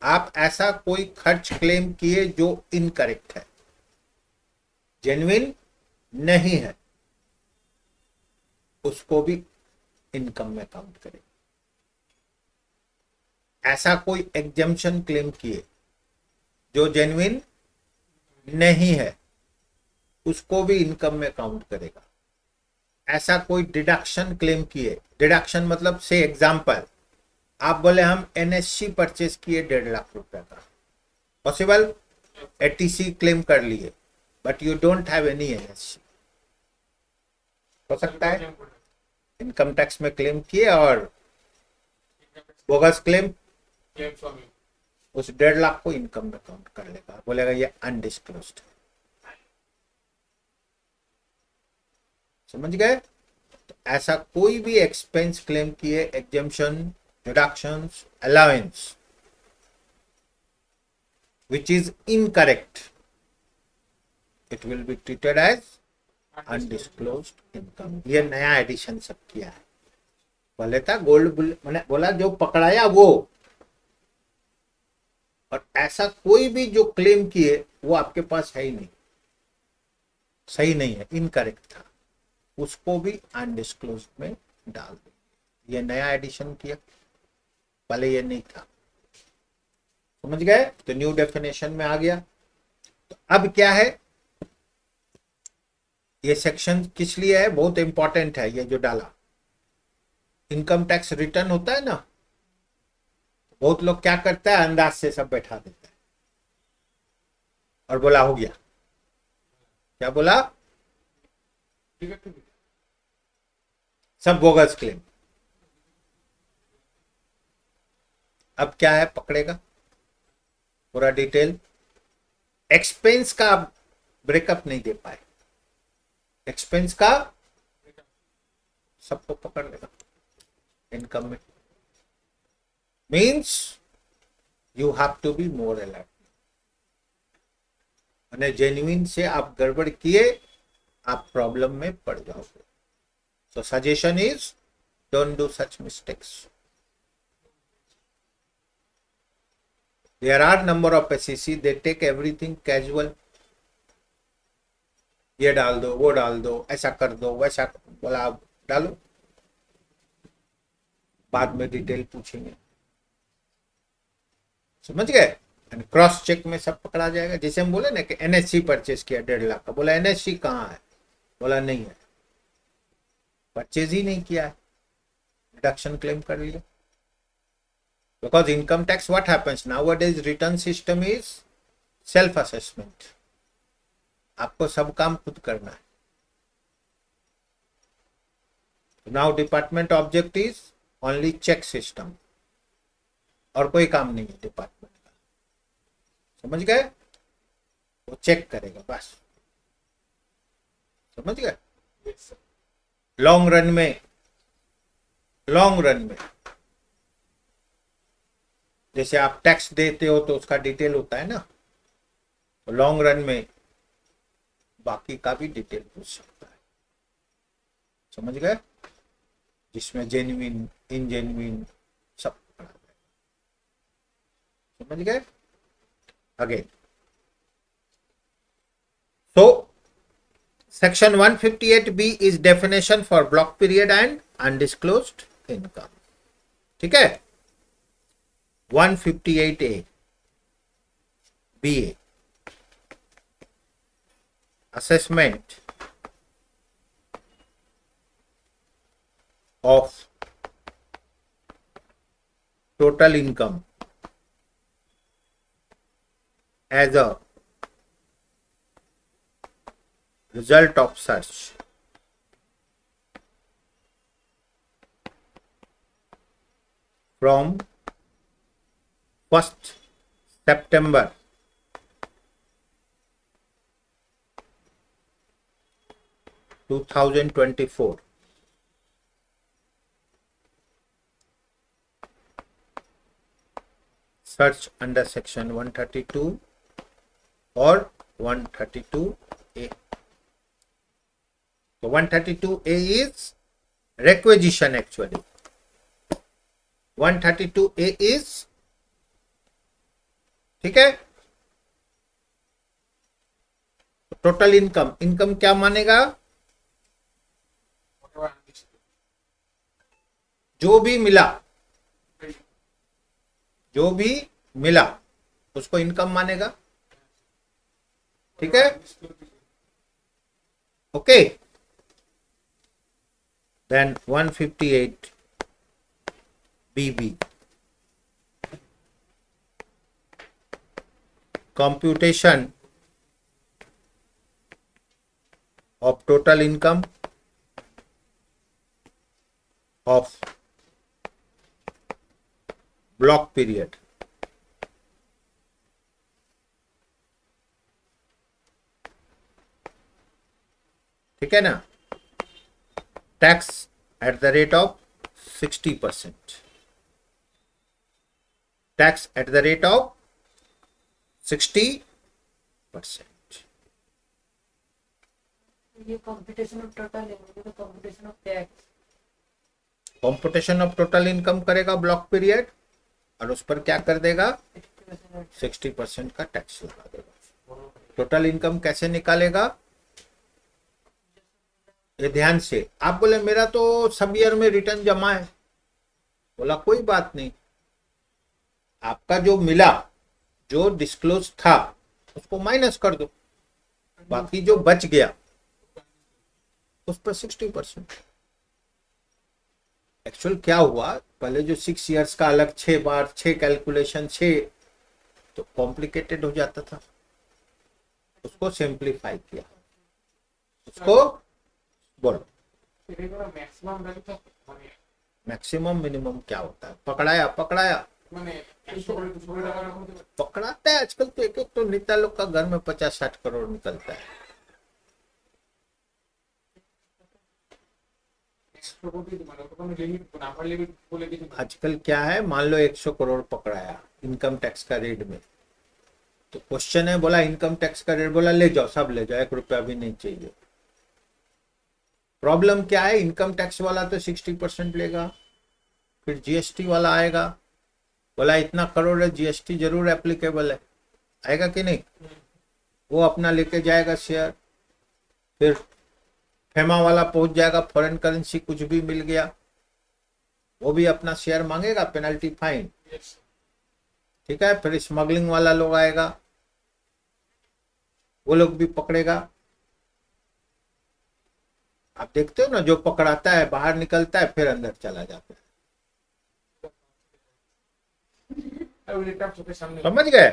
आप ऐसा कोई खर्च क्लेम किए जो इनकरेक्ट है, जेन्युइन नहीं है, उसको भी इनकम में काउंट करें. ऐसा कोई एग्जम्पशन क्लेम किए जो जेन्युइन नहीं है, उसको भी इनकम में काउंट करेगा. ऐसा कोई डिडक्शन क्लेम किए, डिडक्शन मतलब से एग्जांपल, आप बोले हम एनएससी परचेज किए 1.5 लाख रुपए का, पॉसिबल, एटीसी क्लेम कर लिए but you don't have any NSC, हो सकता है. इनकम टैक्स में क्लेम किए और बोगस क्लेम, उस 1.5 लाख को इनकम में काउंट कर लेगा, बोलेगा ये अनडिस्क्लोज्ड. समझ गए. तो ऐसा कोई भी एक्सपेंस क्लेम किए, exemption, deductions, allowance which is incorrect, it will be treated as undisclosed income. ये नया एडिशन सब किया है. बोले था गोल्ड, मैंने बोला जो पकड़ाया वो, और ऐसा कोई भी जो क्लेम किए वो आपके पास है ही नहीं, सही नहीं है, इनकरेक्ट था, उसको भी अनडिस्क्लोज्ड में डाल दे. ये नया एडिशन किया, पहले ये नहीं था. समझ गए. तो न्यू डेफिनेशन में आ गया. तो अब क्या है, ये सेक्शन किस लिए है, बहुत इंपॉर्टेंट है. ये जो डाला, इनकम टैक्स रिटर्न होता है ना, बहुत लोग क्या करता है, अंदाज से सब बैठा देता है और बोला हो गया. क्या बोला, सब बोगस क्लेम. अब क्या है, पकड़ेगा पूरा डिटेल. एक्सपेंस का ब्रेकअप नहीं दे पाए, एक्सपेंस का सबको पकड़ लेगा इनकम में. Means you have to be more alert. અને जेन्युइन से आप गड़बड़ किए, आप प्रॉब्लम में पड़ जाओगे. So suggestion is don't do such mistakes. There are number of SEC, they take everything casual. ये डाल दो, वो डाल दो, ऐसा कर दो, वैसा बोला, आप डालो, बाद में डिटेल पूछेंगे. समझ गए. क्रॉस चेक में सब पकड़ा जाएगा. जैसे हम बोले ना कि एनएससी परचेज किया 1.5 लाख का, बोला एनएससी कहाँ है, बोला नहीं है, परचेज ही नहीं किया है, डिडक्शन क्लेम कर लिया. Because income tax what happens nowadays, return system is self assessment. आपको सब काम खुद करना है. Now department object is only check system, और कोई काम नहीं है डिपार्टमेंट का. समझ गए. वो चेक करेगा बस. समझ गए. लॉन्ग रन में जैसे आप टैक्स देते हो तो उसका डिटेल होता है ना, तो लॉन्ग रन में बाकी का भी डिटेल पूछ सकता है. समझ गए. जिसमें जेन्युइन, इनजेन्युइन सब पढ़ा जाएगा. समझ गए. Again so section 158B is definition for block period and undisclosed income. ठीक है, 158A BA assessment of total income as a result of search from 1st September 2024 search under section 132 or 132A. So 132A is requisition actually. 132A is, ठीक है, total income, income क्या मानेगा, जो भी मिला, जो भी मिला उसको इनकम मानेगा। ठीक है, okay. Then 158 BB computation of total income of block period। ठीक है ना, tax at the rate of 60%, tax at the rate of 60%। ये कंप्यूटेशन ऑफ टोटल है, मुझे तो computation of tax. Computation of total income करेगा ब्लॉक पीरियड और उस पर क्या कर देगा, 60% का टैक्स लगा देगा। टोटल इनकम कैसे निकालेगा, ये ध्यान से। आप बोले मेरा तो सब ईयर में रिटर्न जमा है, बोला कोई बात नहीं, आपका जो मिला, जो डिस्क्लोज था उसको माइनस कर दो, बाकी जो बच गया उस पर 60%। एक्चुअल क्या हुआ, पहले जो 6 इयर्स का अलग 6 बार 6 कैलकुलेशन 6, तो कॉम्प्लिकेटेड हो जाता था, उसको सिंप्लीफाई किया। उसको बोलो मैक्सिमम मिनिमम क्या होता है, पकड़ाया पकड़ाया पकड़ाता है। आजकल तो एक एक तो नेता लोग का घर में 50-60 करोड़ निकलता है। आजकल क्या है, मान लो 100 करोड़ पकड़ाया इनकम टैक्स का रेट में, तो क्वेश्चन है, बोला इनकम टैक्स का रेट, बोला ले जाओ सब ले जाओ, 1 रुपया भी नहीं चाहिए। प्रॉब्लम क्या है, इनकम टैक्स वाला तो 60% लेगा, फिर जीएसटी वाला आएगा, बोला इतना करोड़ है, जीएसटी जरूर एप्लीकेबल है, आएगा कि नहीं, वो अपना लेके जाएगा शेयर। फिर फेमा वाला पहुंच जाएगा, फॉरेन करेंसी कुछ भी मिल गया, वो भी अपना शेयर मांगेगा, पेनल्टी फाइन। ठीक है, फिर स्मगलिंग वाला लोग आएगा, वो लोग भी पकड़ेगा। आप देखते हो ना, जो पकड़ाता है बाहर निकलता है, फिर अंदर चला जाता है। समझ गए,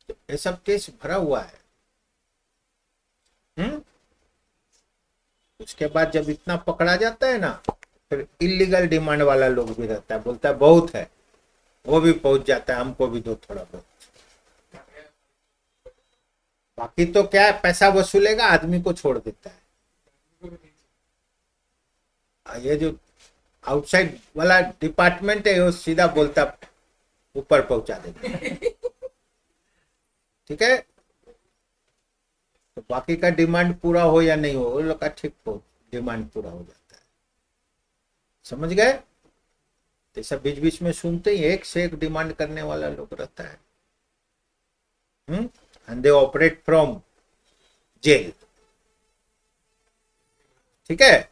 ये सब केस भरा हुआ है। उसके बाद जब इतना पकड़ा जाता है ना, फिर इलीगल डिमांड वाला लोग भी रहता है, बोलता है बहुत है, वो भी पहुंच जाता है, हमको भी दो थोड़ा बहुत। बाकी तो क्या है, पैसा वसूलेगा, आदमी को छोड़ देता है। ये जो आउटसाइड वाला डिपार्टमेंट है, वो सीधा बोलता ऊपर पहुंचा देता है। ठीक है, तो बाकी का डिमांड पूरा हो या नहीं हो, वो लोग का ठीक डिमांड पूरा हो जाता है। समझ गए, तो सब बीच बीच में सुनते ही एक से एक डिमांड करने वाला लोग रहता है। And they operate from jail. ठीक है,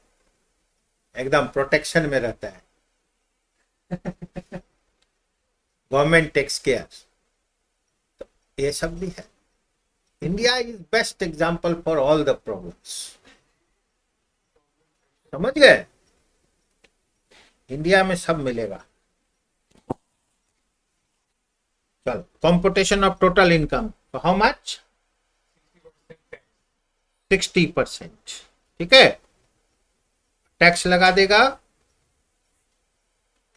एकदम प्रोटेक्शन में रहता है, गवर्नमेंट टेक्स केयर, तो ये सब भी है। India is best example for all the problems. समझ गए? इंडिया में सब मिलेगा। चल, computation of total income, how much? 60%। ठीक है, टैक्स लगा देगा।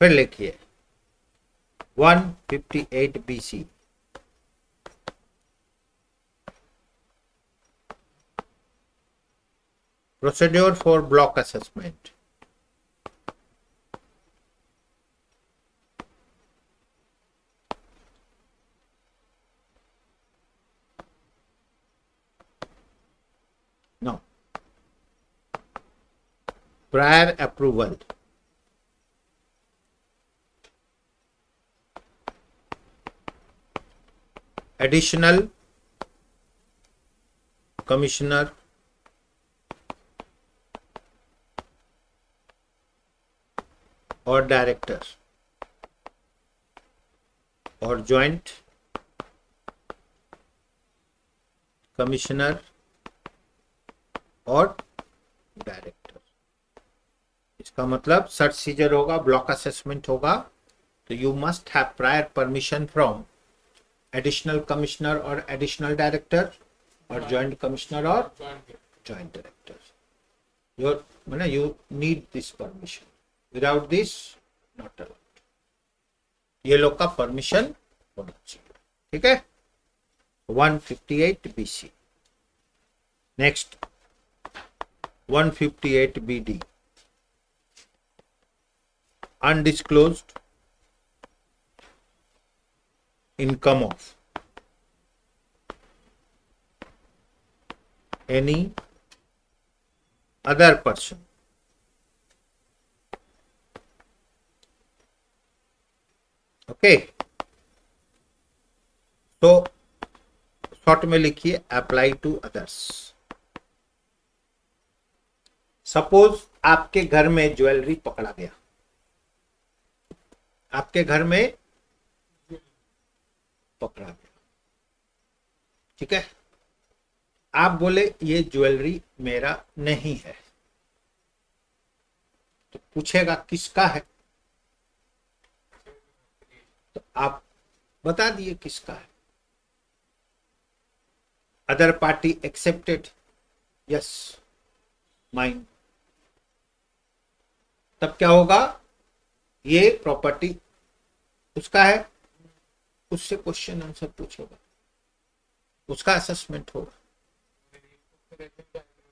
फिर लिखिए 158 BC, procedure for block assessment। No, prior approval, additional commissioner or director or joint commissioner और डायरेक्टर। इसका मतलब सर्च सीजर होगा, ब्लॉक असेसमेंट होगा, तो you must have prior permission from additional commissioner और एडिशनल डायरेक्टर और जॉइंट कमिश्नर और joint director. Your माने you need this permission, without this not allowed. ये लोग का परमिशन होना चाहिए। ठीक है, 158 BC। Next 158 BD, undisclosed income of any other person okay. तो शॉर्ट में लिखिए अप्लाई टू अदर्स। सपोज आपके घर में ज्वेलरी पकड़ा गया, आपके घर में पकड़ा गया, ठीक है, आप बोले ये ज्वेलरी मेरा नहीं है, तो पूछेगा किसका है, तो आप बता दिए किसका है। Other party accepted, yes mine, तब क्या होगा, ये प्रॉपर्टी उसका है, उससे क्वेश्चन आंसर पूछेगा, उसका असेसमेंट होगा।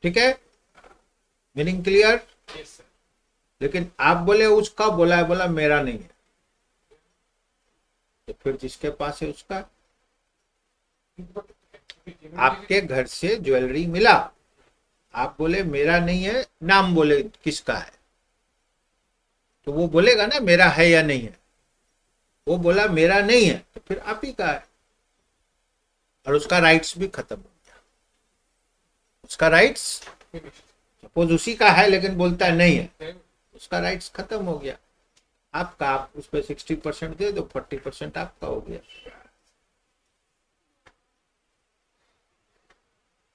ठीक है, मीनिंग क्लियर? लेकिन आप बोले उसका, बोला है, बोला मेरा नहीं है, तो फिर जिसके पास है उसका। आपके घर से ज्वेलरी मिला, आप बोले मेरा नहीं है, नाम बोले किसका है, तो वो बोलेगा ना मेरा है या नहीं है। वो बोला मेरा नहीं है, तो फिर आप ही का है, और उसका राइट्स भी खत्म हो गया। उसका राइट्स, सपोज उसी का है लेकिन बोलता है नहीं है, उसका राइट्स खत्म हो गया। आपका, आप उस पर 60% दे दो, 40% आपका हो गया।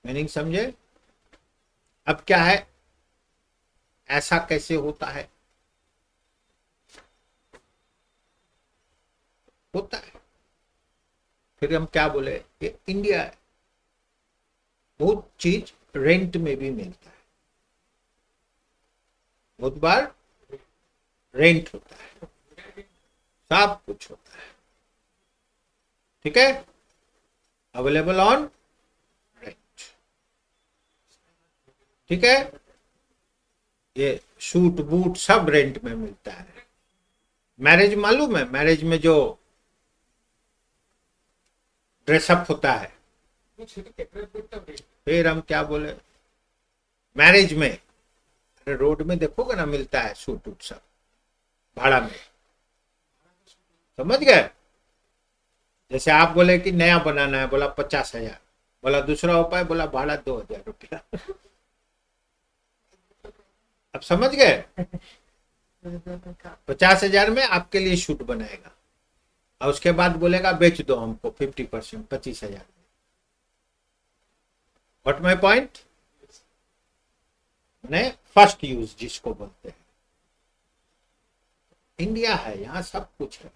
मीनिंग समझे? अब क्या है, ऐसा कैसे होता है? होता है, फिर हम क्या बोले, ये इंडिया है, बहुत चीज रेंट में भी मिलता है, बहुत बार रेंट होता है, सब कुछ होता है। ठीक है, अवेलेबल ऑन रेंट। ठीक है, ये सूट बूट सब रेंट में मिलता है। मैरिज मालूम है, मैरिज में जो ड्रेसअप होता है, फिर हम क्या बोले, मैरिज में, अरे रोड में देखोगे ना मिलता है सूट वूट सब भाड़ा में, समझ गए? जैसे आप बोले कि नया बनाना है, बोला 50,000, बोला दूसरा उपाय, बोला भाड़ा 2,000 रुपया। अब समझ गए? 50,000 में आपके लिए शूट बनाएगा और उसके बाद बोलेगा बेच दो हमको 50%, 25,000। What my point? ने फर्स्ट यूज जिसको बोलते हैं। इंडिया है, यहां सब कुछ है,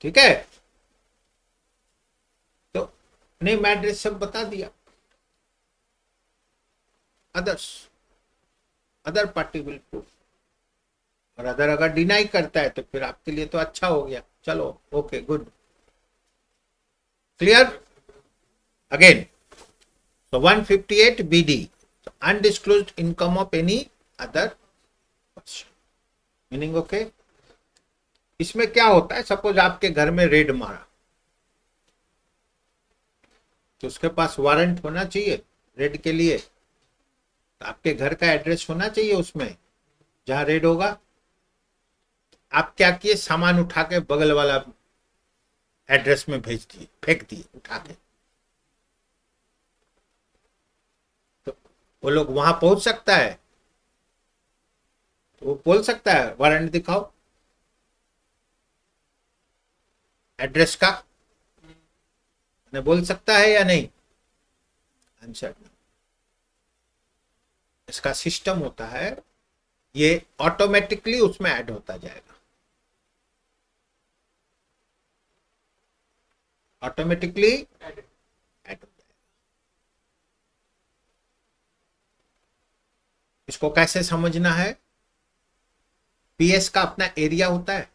ठीक है। तो नेम एड्रेस सब बता दिया। अदर पार्टी विल प्रूव, और अगर डिनाई करता है तो फिर आपके लिए तो अच्छा हो गया। चलो okay good, clear. Again so 158 BD, so undisclosed income of any other person, meaning okay. इसमें क्या होता है, सपोज आपके घर में रेड मारा तो उसके पास वारंट होना चाहिए रेड के लिए, तो आपके घर का एड्रेस होना चाहिए उसमें जहां रेड होगा। आप क्या किए, सामान उठा के बगल वाला एड्रेस में भेज दिए, फेंक दिए उठा के, तो वो लोग वहां पहुंच सकता है, तो वो बोल सकता है वारंट दिखाओ एड्रेस का, ने बोल सकता है या नहीं? आंसर नहीं। इसका सिस्टम होता है, ये ऑटोमेटिकली उसमें ऐड होता जाएगा, ऑटोमेटिकली ऐड हो जाएगा। इसको कैसे समझना है? पीएस का अपना एरिया होता है,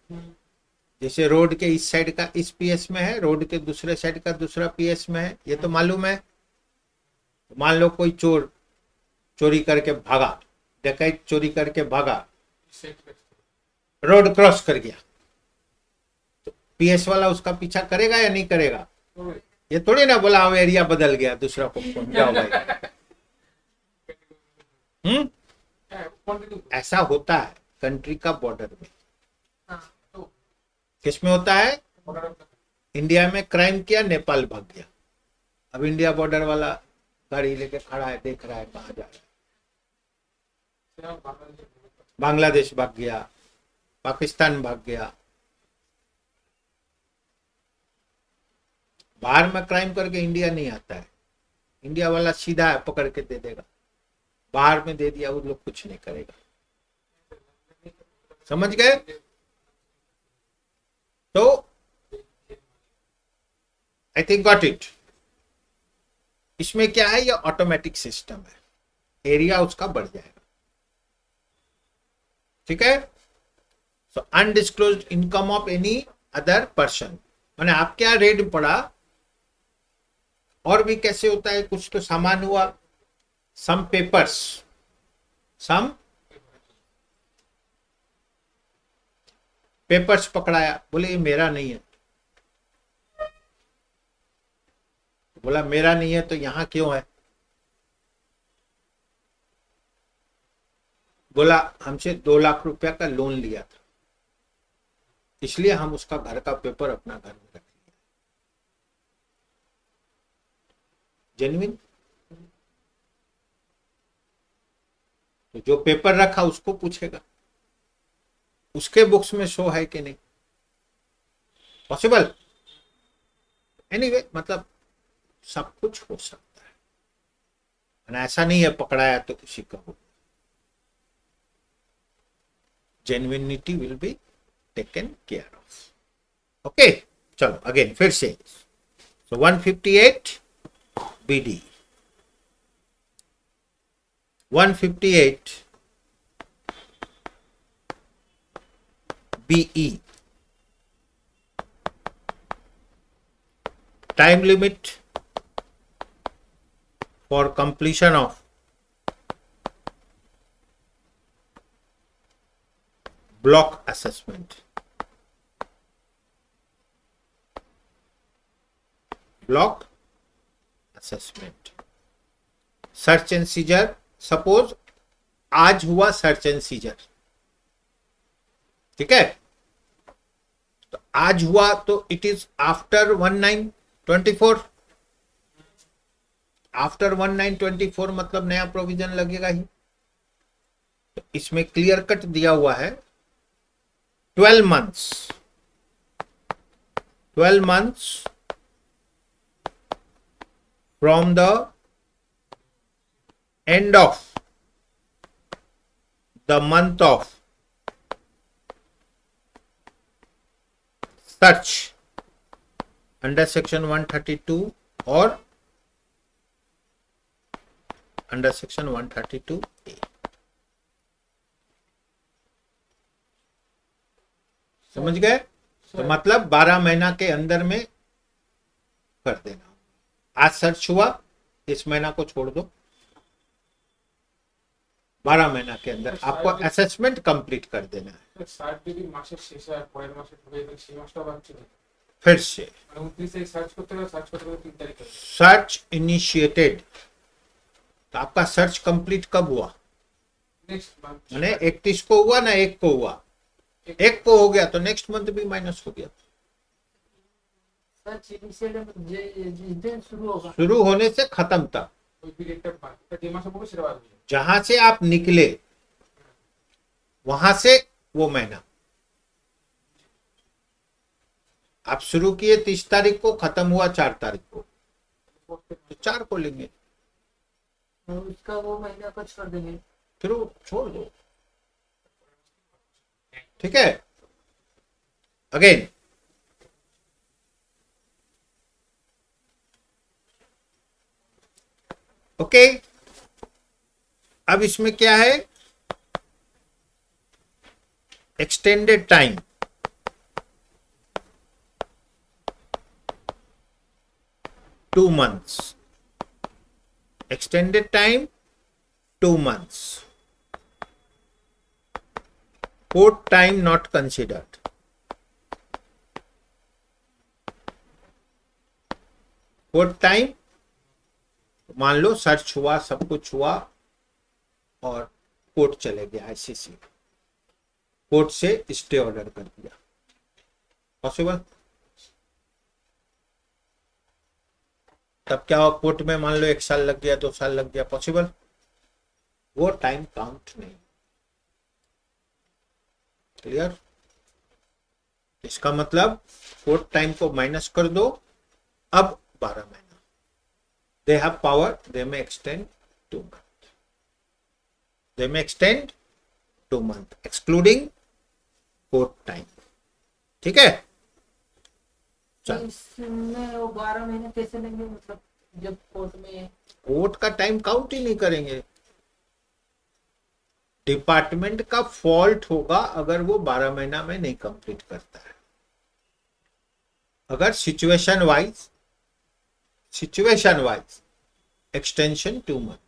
जैसे रोड के इस साइड का इस पीएस में है, रोड के दूसरे साइड का दूसरा पीएस में है, ये तो मालूम है। मान लो कोई चोर चोरी करके भागा, डकैत चोरी करके भागा, रोड क्रॉस कर गया, तो पीएस वाला उसका पीछा करेगा या नहीं करेगा? ये थोड़ी ना बोला अब एरिया बदल गया, दूसरा को फोन जाओ भाई। ऐसा होता है कंट्री का बॉर्डर में। किसमें होता है? इंडिया में क्राइम किया, नेपाल भाग गया, अब इंडिया बॉर्डर वाला गाड़ी लेके खड़ा है, देख रहा है कहां जा रहा है। बांग्लादेश भाग गया, पाकिस्तान भाग गया। बाहर में क्राइम करके इंडिया नहीं आता है, इंडिया वाला सीधा है पकड़ के दे देगा, बाहर में दे दिया वो लोग कुछ नहीं करेगा। समझ गए? तो आई थिंक गॉट इट। इसमें क्या है, ये ऑटोमेटिक सिस्टम है, एरिया उसका बढ़ जाएगा, ठीक है। So undisclosed income of any other person, माने आपके यहां रेड पड़ा, और भी कैसे होता है, कुछ तो सामान हुआ, सम पेपर्स, सम पेपर्स पकड़ाया, बोले ये मेरा नहीं है, बोला मेरा नहीं है तो यहां क्यों है? बोला हमसे 2 लाख रुपया का लोन लिया था, इसलिए हम उसका घर का पेपर अपना घर में रख लिया। जेन्युइन? तो जो पेपर रखा उसको पूछेगा, उसके बुक्स में शो है कि नहीं, पॉसिबल। एनीवे मतलब सब कुछ हो सकता है, ऐसा नहीं है पकड़ाया तो उसी का हो। Genuinity will be taken care of. Okay चलो अगेन फिर से, सो 158 BD, 158 BE, time limit for completion of block assessment, block assessment, search and scissor. Suppose आज हुआ सर्च एंड सीजर, ठीक है, तो आज हुआ तो इट इज आफ्टर 1924, आफ्टर 1924 मतलब नया प्रोविजन लगेगा ही। तो इसमें क्लियर कट दिया हुआ है 12 months, 12 months from the end of the month of search under section 132 or under section 132A। समझ गए? तो मतलब 12 महीना के अंदर में कर देना। आज सर्च हुआ, इस महीना को छोड़ दो, 12 महीना के अंदर आपको असेसमेंट कंप्लीट कर देना है। 60 যদি মাসের শেষে আর পরের মাসে ঢুকে গেলে সেই মাসটা বাদ চলে যায়। फिर से মানে 29 তারিখ সার্চ করতে হবে, সার্চ করতে করতে 3 তারিখ হয়ে যায়। सर्च इनिशिएटेड, तो आपका सर्च कंप्लीट कब हुआ? नेक्स्ट मंथ मैंने 31 को हुआ ना, 1 को हुआ, 1 को हो गया तो नेक्स्ट मंथ भी माइनस हो गया। सर्च इनिशिएट जिस दिन शुरू होगा शुरू होने से खत्म तक ওই পিরিয়ডটা বাদ, এটা যে মাসে পড়বে সেটা বাদ হয়ে যায়। जहां से आप निकले वहां से वो महीना आप शुरू किए 30 तारीख को, खत्म हुआ 4 तारीख को, तो 4 को लेंगे, तो उसका वो महीना कट कर देंगे। फिर वो छोड़ दो। ठीक है, अगेन ओके। अब इसमें क्या है? Extended time, two months, extended time 2 months, court time not considered। Court time मान लो सर्च हुआ, सब कुछ हुआ और कोर्ट चले गया, आईसीसी कोर्ट से स्टे ऑर्डर कर दिया, पॉसिबल? तब क्या हुआ? कोर्ट में मान लो 1 साल लग गया, 2 साल लग गया, पॉसिबल? वो टाइम काउंट नहीं। क्लियर? इसका मतलब कोर्ट टाइम को माइनस कर दो, अब 12 महीना। दे हैव पावर, दे में एक्सटेंड 2 month, दे में extend 2 month excluding court time. ठीक है, तो इसमें वो 12 महीने कैसे लेंगे, मतलब जब कोर्ट में कोर्ट का टाइम काउंट ही नहीं करेंगे। डिपार्टमेंट का फॉल्ट होगा अगर वो 12 महीना में नहीं कंप्लीट करता है। अगर सिचुएशन वाइज एक्सटेंशन 2 month,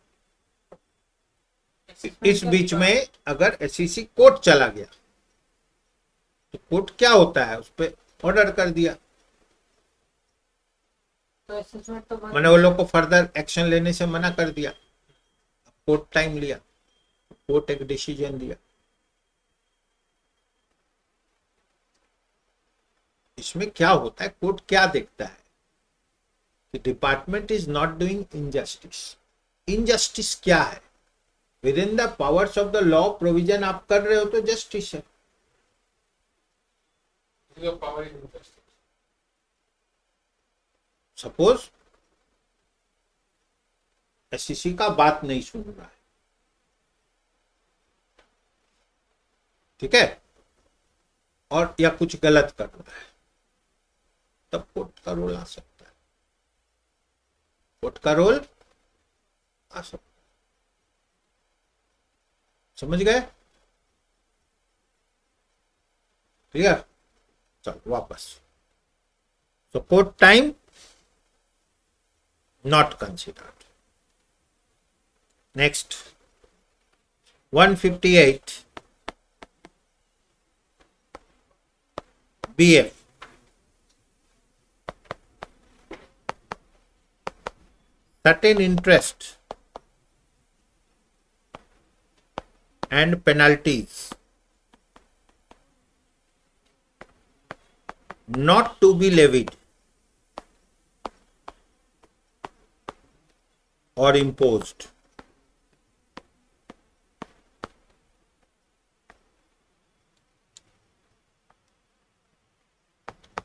इस बीच में अगर एसईसी कोर्ट चला गया तो कोर्ट क्या होता है, उस पर ऑर्डर कर दिया, तो असेसमेंट तो बंद मैंने वो लोग को फर्दर एक्शन लेने से मना कर दिया। कोर्ट टाइम लिया, कोर्ट एक डिसीजन दिया। इसमें क्या होता है, कोर्ट क्या देखता है कि department is not doing injustice. Injustice क्या है? With in the powers of the law provision आप कर रहे हो तो जस्टिस है। जो power is interest. Suppose SCC का बात नहीं सुन रहा है, ठीक है, और या कुछ गलत कर रहा है, तब कोर्ट का रोल आ सकता है, कोर्ट का रोल आ सकता है। समझ गए? क्लियर? चलो वापस। तो court time not considered। Next 158 BF, certain interest and penalties not to be levied or imposed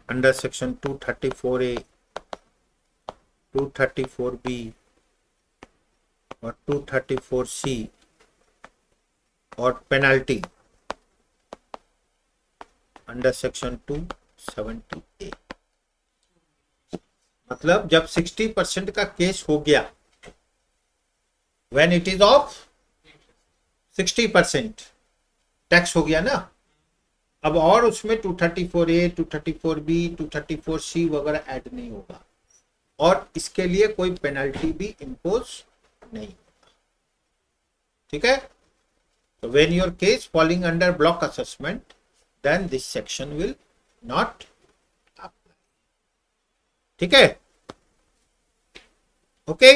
under section 234A, 234B or 234C or penalty under section 270A। मतलब जब 60% का केस हो गया, when it is of 60% tax हो गया ना, अब और उसमें 234A, 234B, 234C वगैरह ऐड नहीं होगा और इसके लिए कोई पेनल्टी भी इम्पोज नहीं होगा। ठीक है, तो when your case falling under block assessment, then this section will not apply। ठीक है, ओके।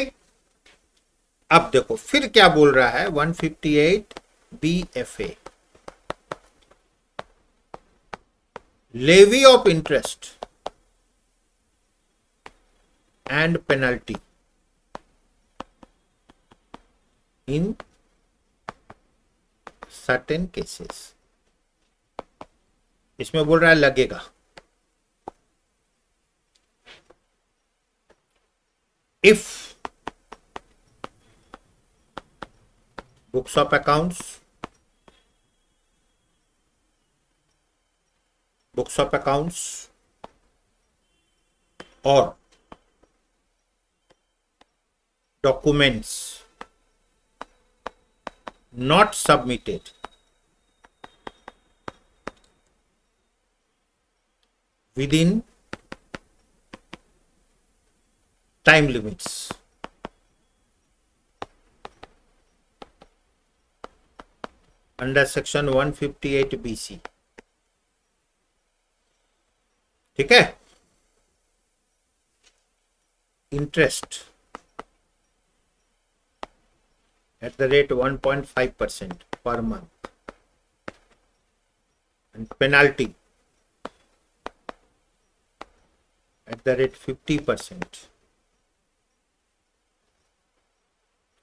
अब देखो फिर क्या बोल रहा है 158 BFA, levy of interest and penalty in certain cases। इसमें बोल रहा है लगेगा। If books of accounts, or documents not submitted within time limits under section 158 BC। ठीक है, interest at the rate 1.5% per month and penalty at the rate 50%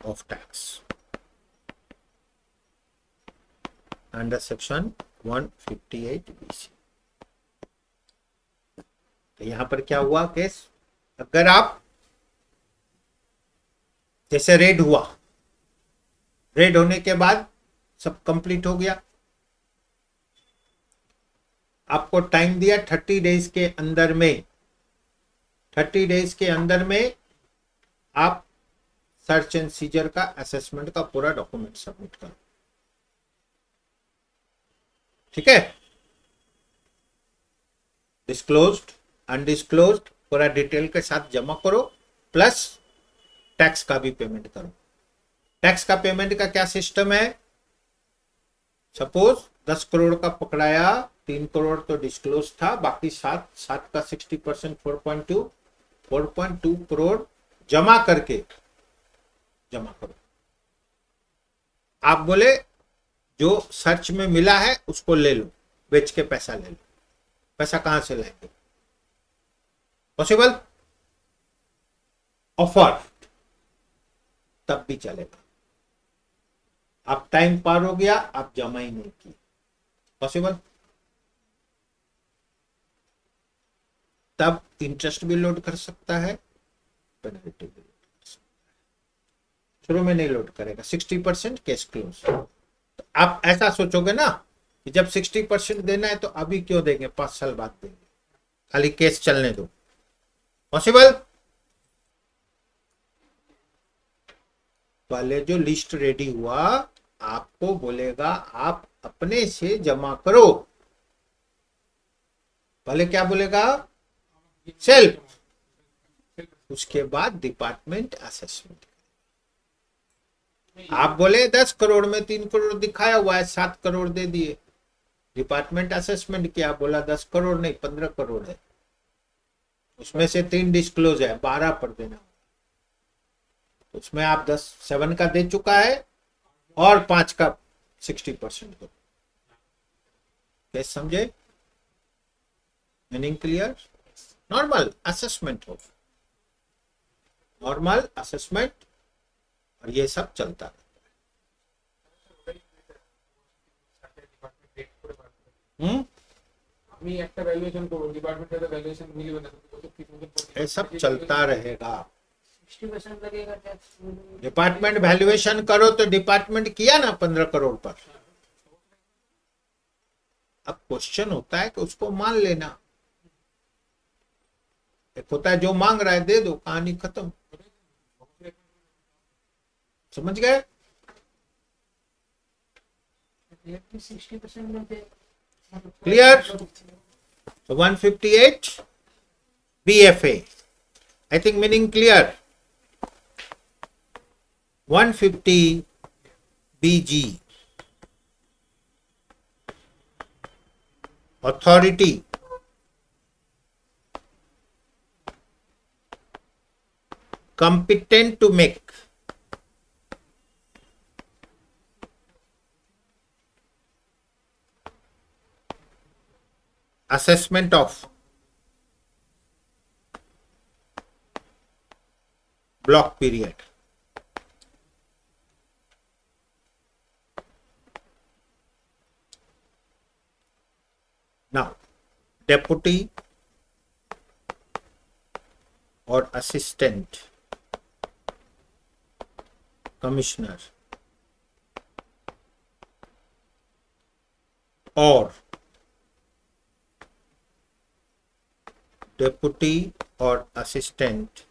of tax under section 158 BC। तो यहां पर क्या हुआ केस, अगर आप जैसे रेड हुआ, रेड होने के बाद सब कंप्लीट हो गया, आपको टाइम दिया 30 डेज के अंदर में, 30 डेज के अंदर में आप सर्च एंड सीजर का असेसमेंट का पूरा डॉक्यूमेंट सबमिट करो। ठीक है, डिस्क्लोज्ड, अनडिस्क्लोज्ड पूरा डिटेल के साथ जमा करो, प्लस टैक्स का भी पेमेंट करो। टैक्स का पेमेंट का क्या सिस्टम है, सपोज 10 करोड़ का पकड़ाया, 3 करोड़ तो डिस्क्लोज था, बाकी 7 का 60% 4.2 करोड़ जमा करके जमा करो। आप बोले जो सर्च में मिला है उसको ले लो, बेच के पैसा ले लो, पैसा कहां से लाएंगे, पॉसिबल? ऑफर तब भी चलेगा, आप टाइम पार हो गया, आप जमा ही नहीं किए, पॉसिबल? तब इंटरेस्ट भी लोड कर सकता है, पेनल्टी भी लोड कर सकता है। शुरू में नहीं लोड करेगा, 60% केस क्लोज। तो आप ऐसा सोचोगे ना कि जब 60% देना है तो अभी क्यों देंगे, 5 साल बाद देंगे, खाली केस चलने दो, पॉसिबल? पहले जो लिस्ट रेडी हुआ आपको बोलेगा आप अपने से जमा करो, पहले क्या बोलेगा, सेल्फ, उसके बाद डिपार्टमेंट असेसमेंट। आप बोले 10 करोड़ में 3 करोड़ दिखाया हुआ है, 7 करोड़ दे दिए, डिपार्टमेंट असेसमेंट किया, बोला 10 करोड़ नहीं 15 करोड़ है, उसमें से 3 डिस्क्लोज है, 12 पर देना, उसमें आप 7 का दे चुका है और 5 का 60% दो। कैसे समझे, मीनिंग क्लियर? नॉर्मल असेसमेंट हो, नॉर्मल असेसमेंट और ये सब चलता रहता है। আমি একটা ভ্যালুয়েশন করব, ডিপার্টমেন্টে তো ভ্যালুয়েশন মিলবে না, তো কত কি ये सब चलता रहेगा। 60% लगेगा टैक्स। डिपार्टमेंट वैल्यूएशन करो तो डिपार्टमेंट किया ना 15 करोड़ पर। अब क्वेश्चन होता है कि उसको मान लेना। एक होता है जो मांग रहा है दे दो, कहानी खत्म। समझ गए? 60% में थे। Clear? So 158 BFA. I think meaning clear. 150 BG. Authority. Competent to make. Assessment of block period. Now, deputy or assistant commissioner or deputy or assistant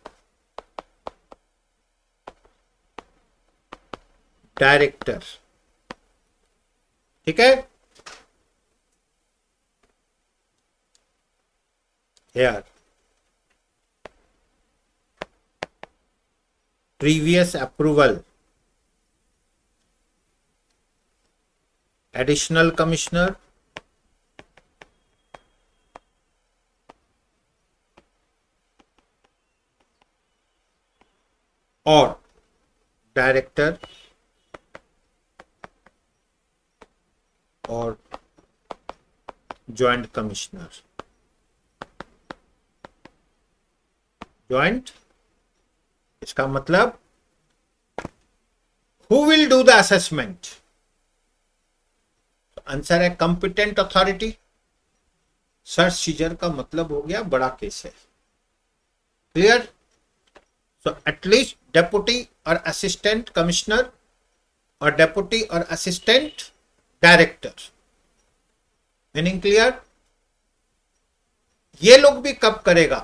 director, ठीक है। Here previous approval, additional commissioner or director और joint commissioner. Joint इसका मतलब who will do the assessment? Answer है competent authority. Search seizure का मतलब हो गया बड़ा केस है। क्लियर? सो एटलीस्ट डेप्यूटी और असिस्टेंट कमिश्नर और डेप्यूटी और असिस्टेंट डायरेक्टर। Meaning clear? ये लोग भी कब करेगा?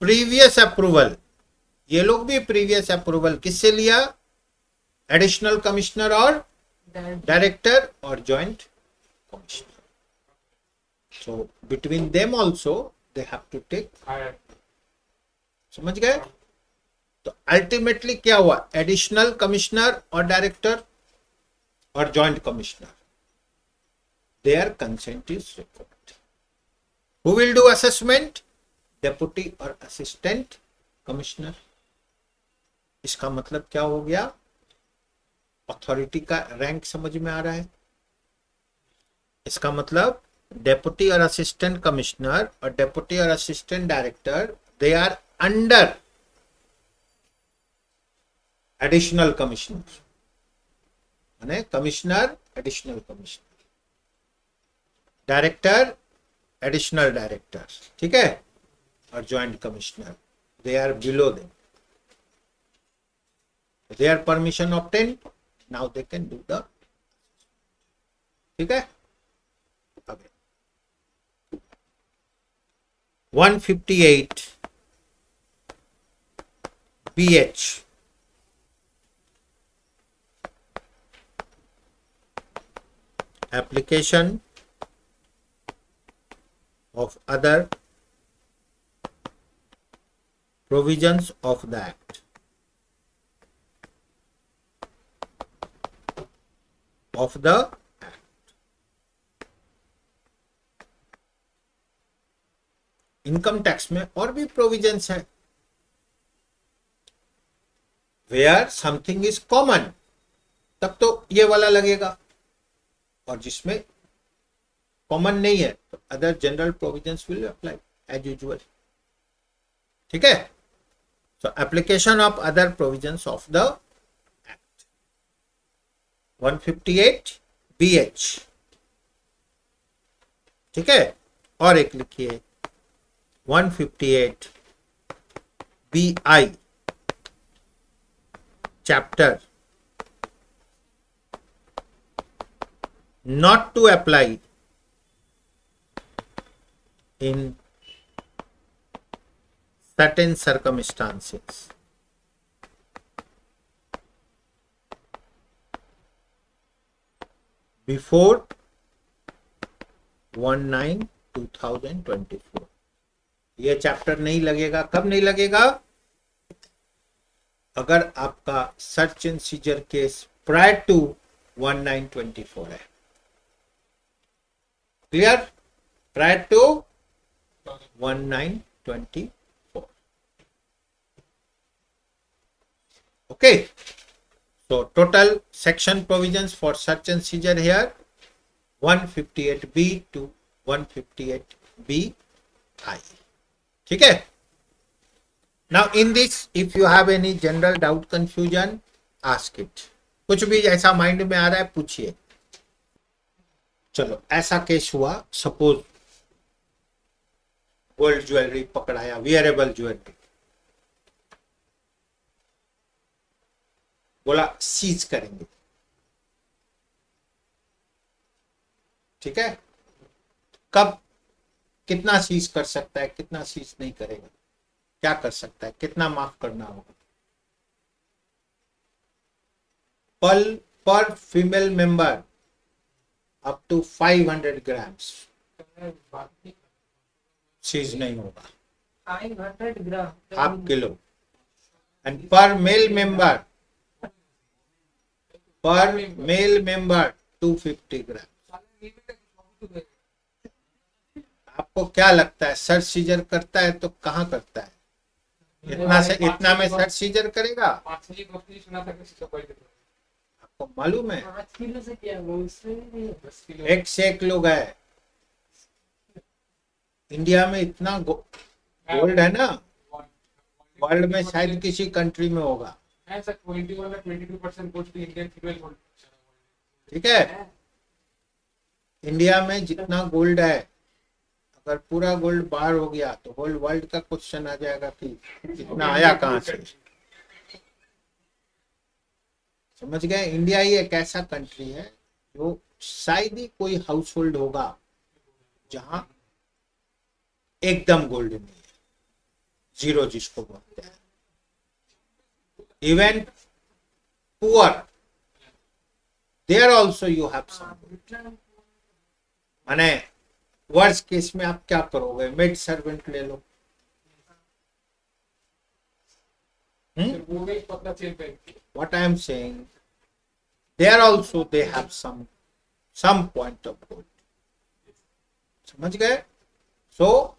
Previous approval. ये लोग भी प्रीवियस अप्रूवल किससे लिया? एडिशनल कमिश्नर और डायरेक्टर और joint commissioner. So between them also they have to take. समझ गए? तो अल्टीमेटली क्या हुआ? एडिशनल कमिश्नर और डायरेक्टर और joint commissioner, their consent is required. Who will do assessment? Deputy और assistant commissioner. इसका मतलब क्या हो गया? अथॉरिटी का रैंक समझ में आ रहा है? इसका मतलब डेप्यूटी और असिस्टेंट कमिश्नर और डेप्यूटी और assistant director, they are under additional commissioner. माने commissioner additional commissioner, director additional director, ठीक है, और joint commissioner, they are below them. Their permission obtained, now they can do the, ठीक है। अगे 158 BH application of other provisions of the act, of the act। Income tax में और भी provisions है। वेयर समथिंग इज कॉमन तब तो ये वाला लगेगा, और जिसमें कॉमन नहीं है तो other general provisions will apply as usual, ठीक है। So application of other provisions of the 158 BH, ठीक है, और एक लिखिए 158 BI chapter not to apply in certain circumstances. Before 1/9/2024 ये चैप्टर नहीं लगेगा। कब नहीं लगेगा? अगर आपका search and seizure case prior to 1/9/24 है। Clear? Prior to 1/9/24। Okay, so total section provisions for search and seizure here 158B to 158BI, ठीक है। now in this if you have any general doubt confusion ask it, कुछ भी ऐसा mind में आ रहा है पूछिए। चलो, ऐसा केस हुआ, सपोज गोल्ड ज्वेलरी पकड़ाया, वियरेबल ज्वेलरी, बोला सीज करेंगे, ठीक है। कब कितना सीज कर सकता है, कितना सीज नहीं करेगा, क्या कर सकता है, कितना माफ करना होगा? पर female member up to 500 grams seize नहीं होगा, 500 ग्राम, हाफ किलो। एंड पर मेल मेंबर 250 ग्राम। आपको क्या लगता है, सर्च सीजर करता है तो कहाँ करता है? इतना में सर्च सीजर करेगा? आपको मालूम है 5 किलो से क्या होगा? उससे भी 10 किलो। एक से एक लोग है इंडिया में, इतना गोल्ड है ना, वर्ल्ड में शायद किसी कंट्री में होगा, ऐसा 21 or 22% goes to Indian female gold. ठीक है। इंडिया में जितना गोल्ड है, अगर पूरा गोल्ड बाहर हो गया तो होल वर्ल्ड का क्वेश्चन आ जाएगा कि इतना आया कहां से। समझ गए? इंडिया ही एक ऐसा कंट्री है जो शायद ही कोई हाउस होल्ड होगा जहां एकदम गोल्ड नहीं है, जीरो जिसको बोलते हैं। Even poor there also you have some. माने वर्स्ट केस में आप क्या करोगे? मेड सर्वेंट ले लो, सिर्फ वो नहीं पता चल पाएगी। what I am saying, there also they have some point of gold. समझ गए? So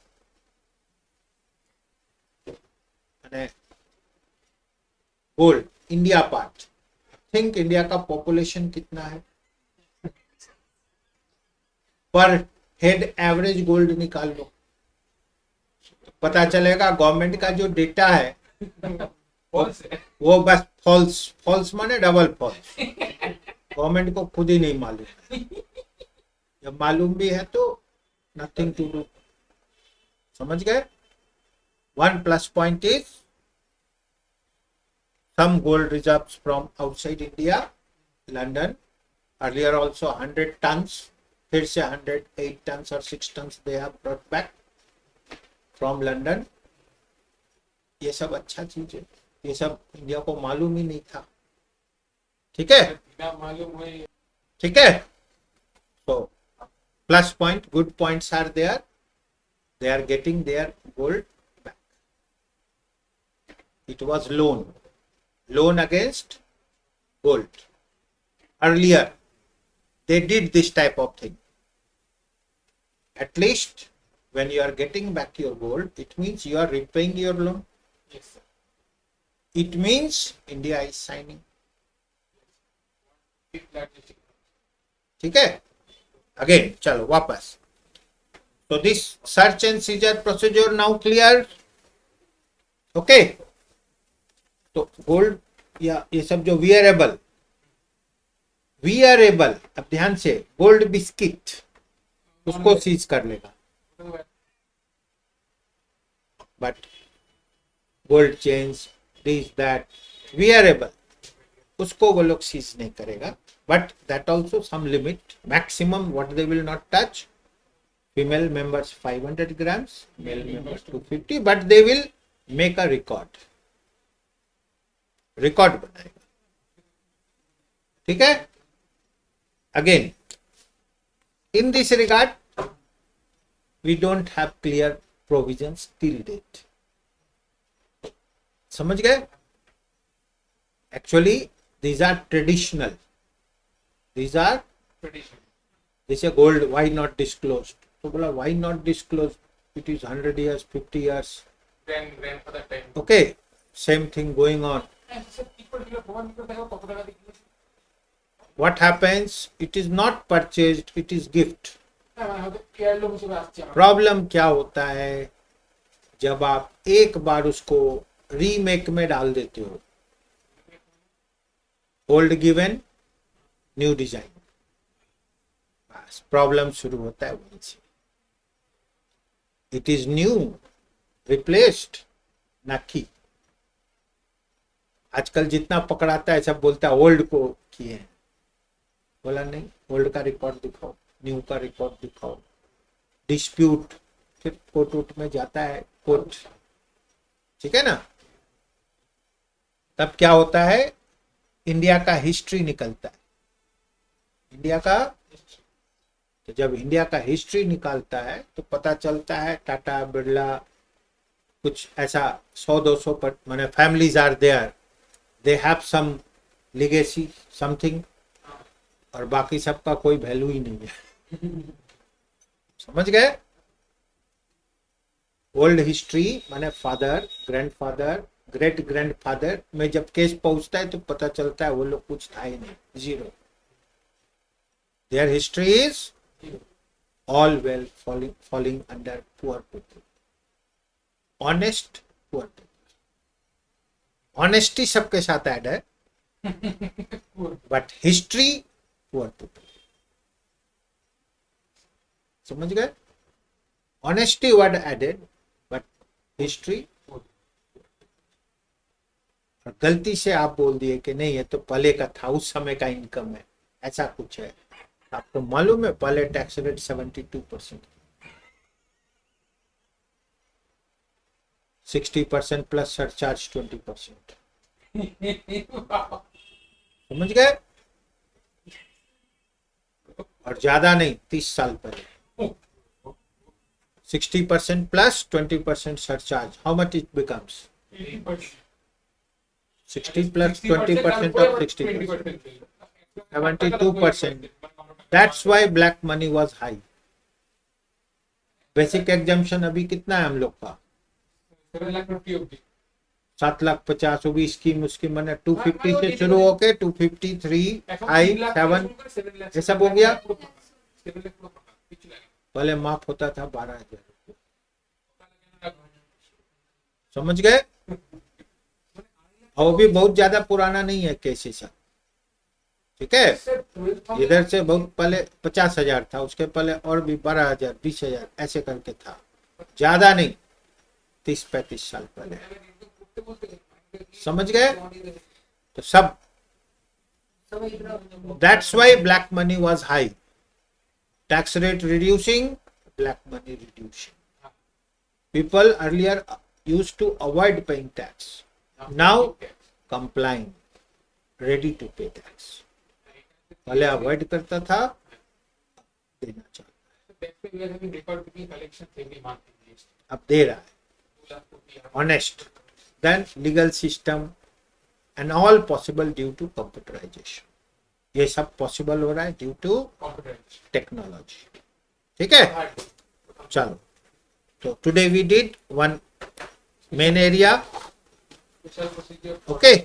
gold India part, think India का पॉपुलेशन कितना है? पर हेड एवरेज गोल्ड निकाल लो, पता चलेगा गवर्नमेंट का जो डेटा है वो बस फॉल्स माने डबल फॉल्स। गवर्नमेंट को खुद ही नहीं मालूम, जब मालूम भी है तो नथिंग टू डू। समझ गए? One plus point is some gold reserves from outside India, London, earlier also 100 tons, फिर से 108 tons or 6 tons they have brought back from London। ये सब अच्छा चीज है, ये सब इंडिया को मालूम ही नहीं था, ठीक है। बिना मालूम हुए ठीक है, so plus point, good points are there, they are getting their gold back। it was loan against gold। earlier they did this type of thing। at least when you are getting back your gold, it means you are repaying your loan, yes sir, it means India is signing। ठीक है, again चलो वापस। तो this search and scissor procedure now clear, okay. तो gold या ये सब जो वियरेबल वियरेबल, अब ध्यान से, गोल्ड बिस्किट उसको सीज कर लेगा, but gold chains this that wearable उसको वो लोग सीज नहीं करेगा, but that also some limit, maximum what they will not touch, female members 500 grams, male members 250, but they will make a record बनाएगा, ठीक है। Again in this regard we don't have clear provisions till date, समझ गए। Actually these are traditional, these are tradition जैसे gold why not disclosed, तो बोला why not disclosed, it is 100 years 50 years, grandfather time okay, same thing going on। ऐसे people kilo phone निकलता है वो कब लगा दिखी what happens, it is not purchased, it is gift। है तो केयर लोग मुझे आसते हैं प्रॉब्लम क्या होता है, जब आप एक बार उसको रीमेक में डाल देते हो, ओल्ड गिवन न्यू डिजाइन, बस प्रॉब्लम शुरू होता है वहीं से। इट इज न्यू रिप्लेस्ड ना की, आजकल जितना पकड़ाता है सब बोलता है ओल्ड को किए हैं, बोला नहीं, ओल्ड का रिकॉर्ड दिखाओ, न्यू का रिकॉर्ड दिखाओ, डिस्प्यूट फिर कोर्ट में जाता है, कोर्ट, ठीक है ना। तब क्या होता है, इंडिया का हिस्ट्री निकलता है, इंडिया का, तो जब इंडिया का हिस्ट्री निकालता है तो पता चलता है टाटा बिरला कुछ ऐसा 100-200 पर माने families are there, they have some legacy something, और बाकी सबका कोई वैल्यू ही नहीं है, समझ गए। ओल्ड हिस्ट्री माने फादर, ग्रैंडफादर, ग्रेट ग्रैंडफादर में जब केस पहुंचता है तो पता चलता है वो लोग कुछ था ही नहीं, zero, there history is all well falling under poor people, honest poor people, honesty सबके साथ ऐड है, बट हिस्ट्री पुअर पीपल, समझ गए। Honesty word added but history, गलती से आप बोल दिए कि नहीं ये तो पहले का था, उस समय का इनकम है, ऐसा कुछ है, आपको मालूम है पहले टैक्स रेट 72%, 60% प्लस सरचार्ज 20%, समझ गए, और ज्यादा नहीं, 30 साल पहले 60% plus 20% surcharge, how much it becomes 60 plus 20% of 60%, 72%, that's why black money was high। Basic exemption अभी कितना है हम लोग का, 7,50,000, वो भी स्कीम उसकी मैंने 250 से शुरू होके 253 5 7 ये सब हो गया, पहले माफ होता था 12,000 रुपये, समझ गए। और वो भी बहुत ज्यादा पुराना नहीं है केस सब, ठीक है, इधर से बहुत पहले 50,000 था, उसके पहले और भी 12,000 20,000 ऐसे करके था, ज्यादा नहीं, 30-35 साल पहले, समझ गए। तो सब that's why black money was high, tax rate reducing, black money reducing, people earlier used to avoid paying tax, now complying, ready to pay tax, पहले अवॉइड करता था, देना चाहता है, अब दे रहा है, honest, then legal system and all possible due to computerization, ये सब पॉसिबल हो रहा है ड्यू टू टेक्नोलॉजी, ठीक है। चलो, तो today we did one main area, okay।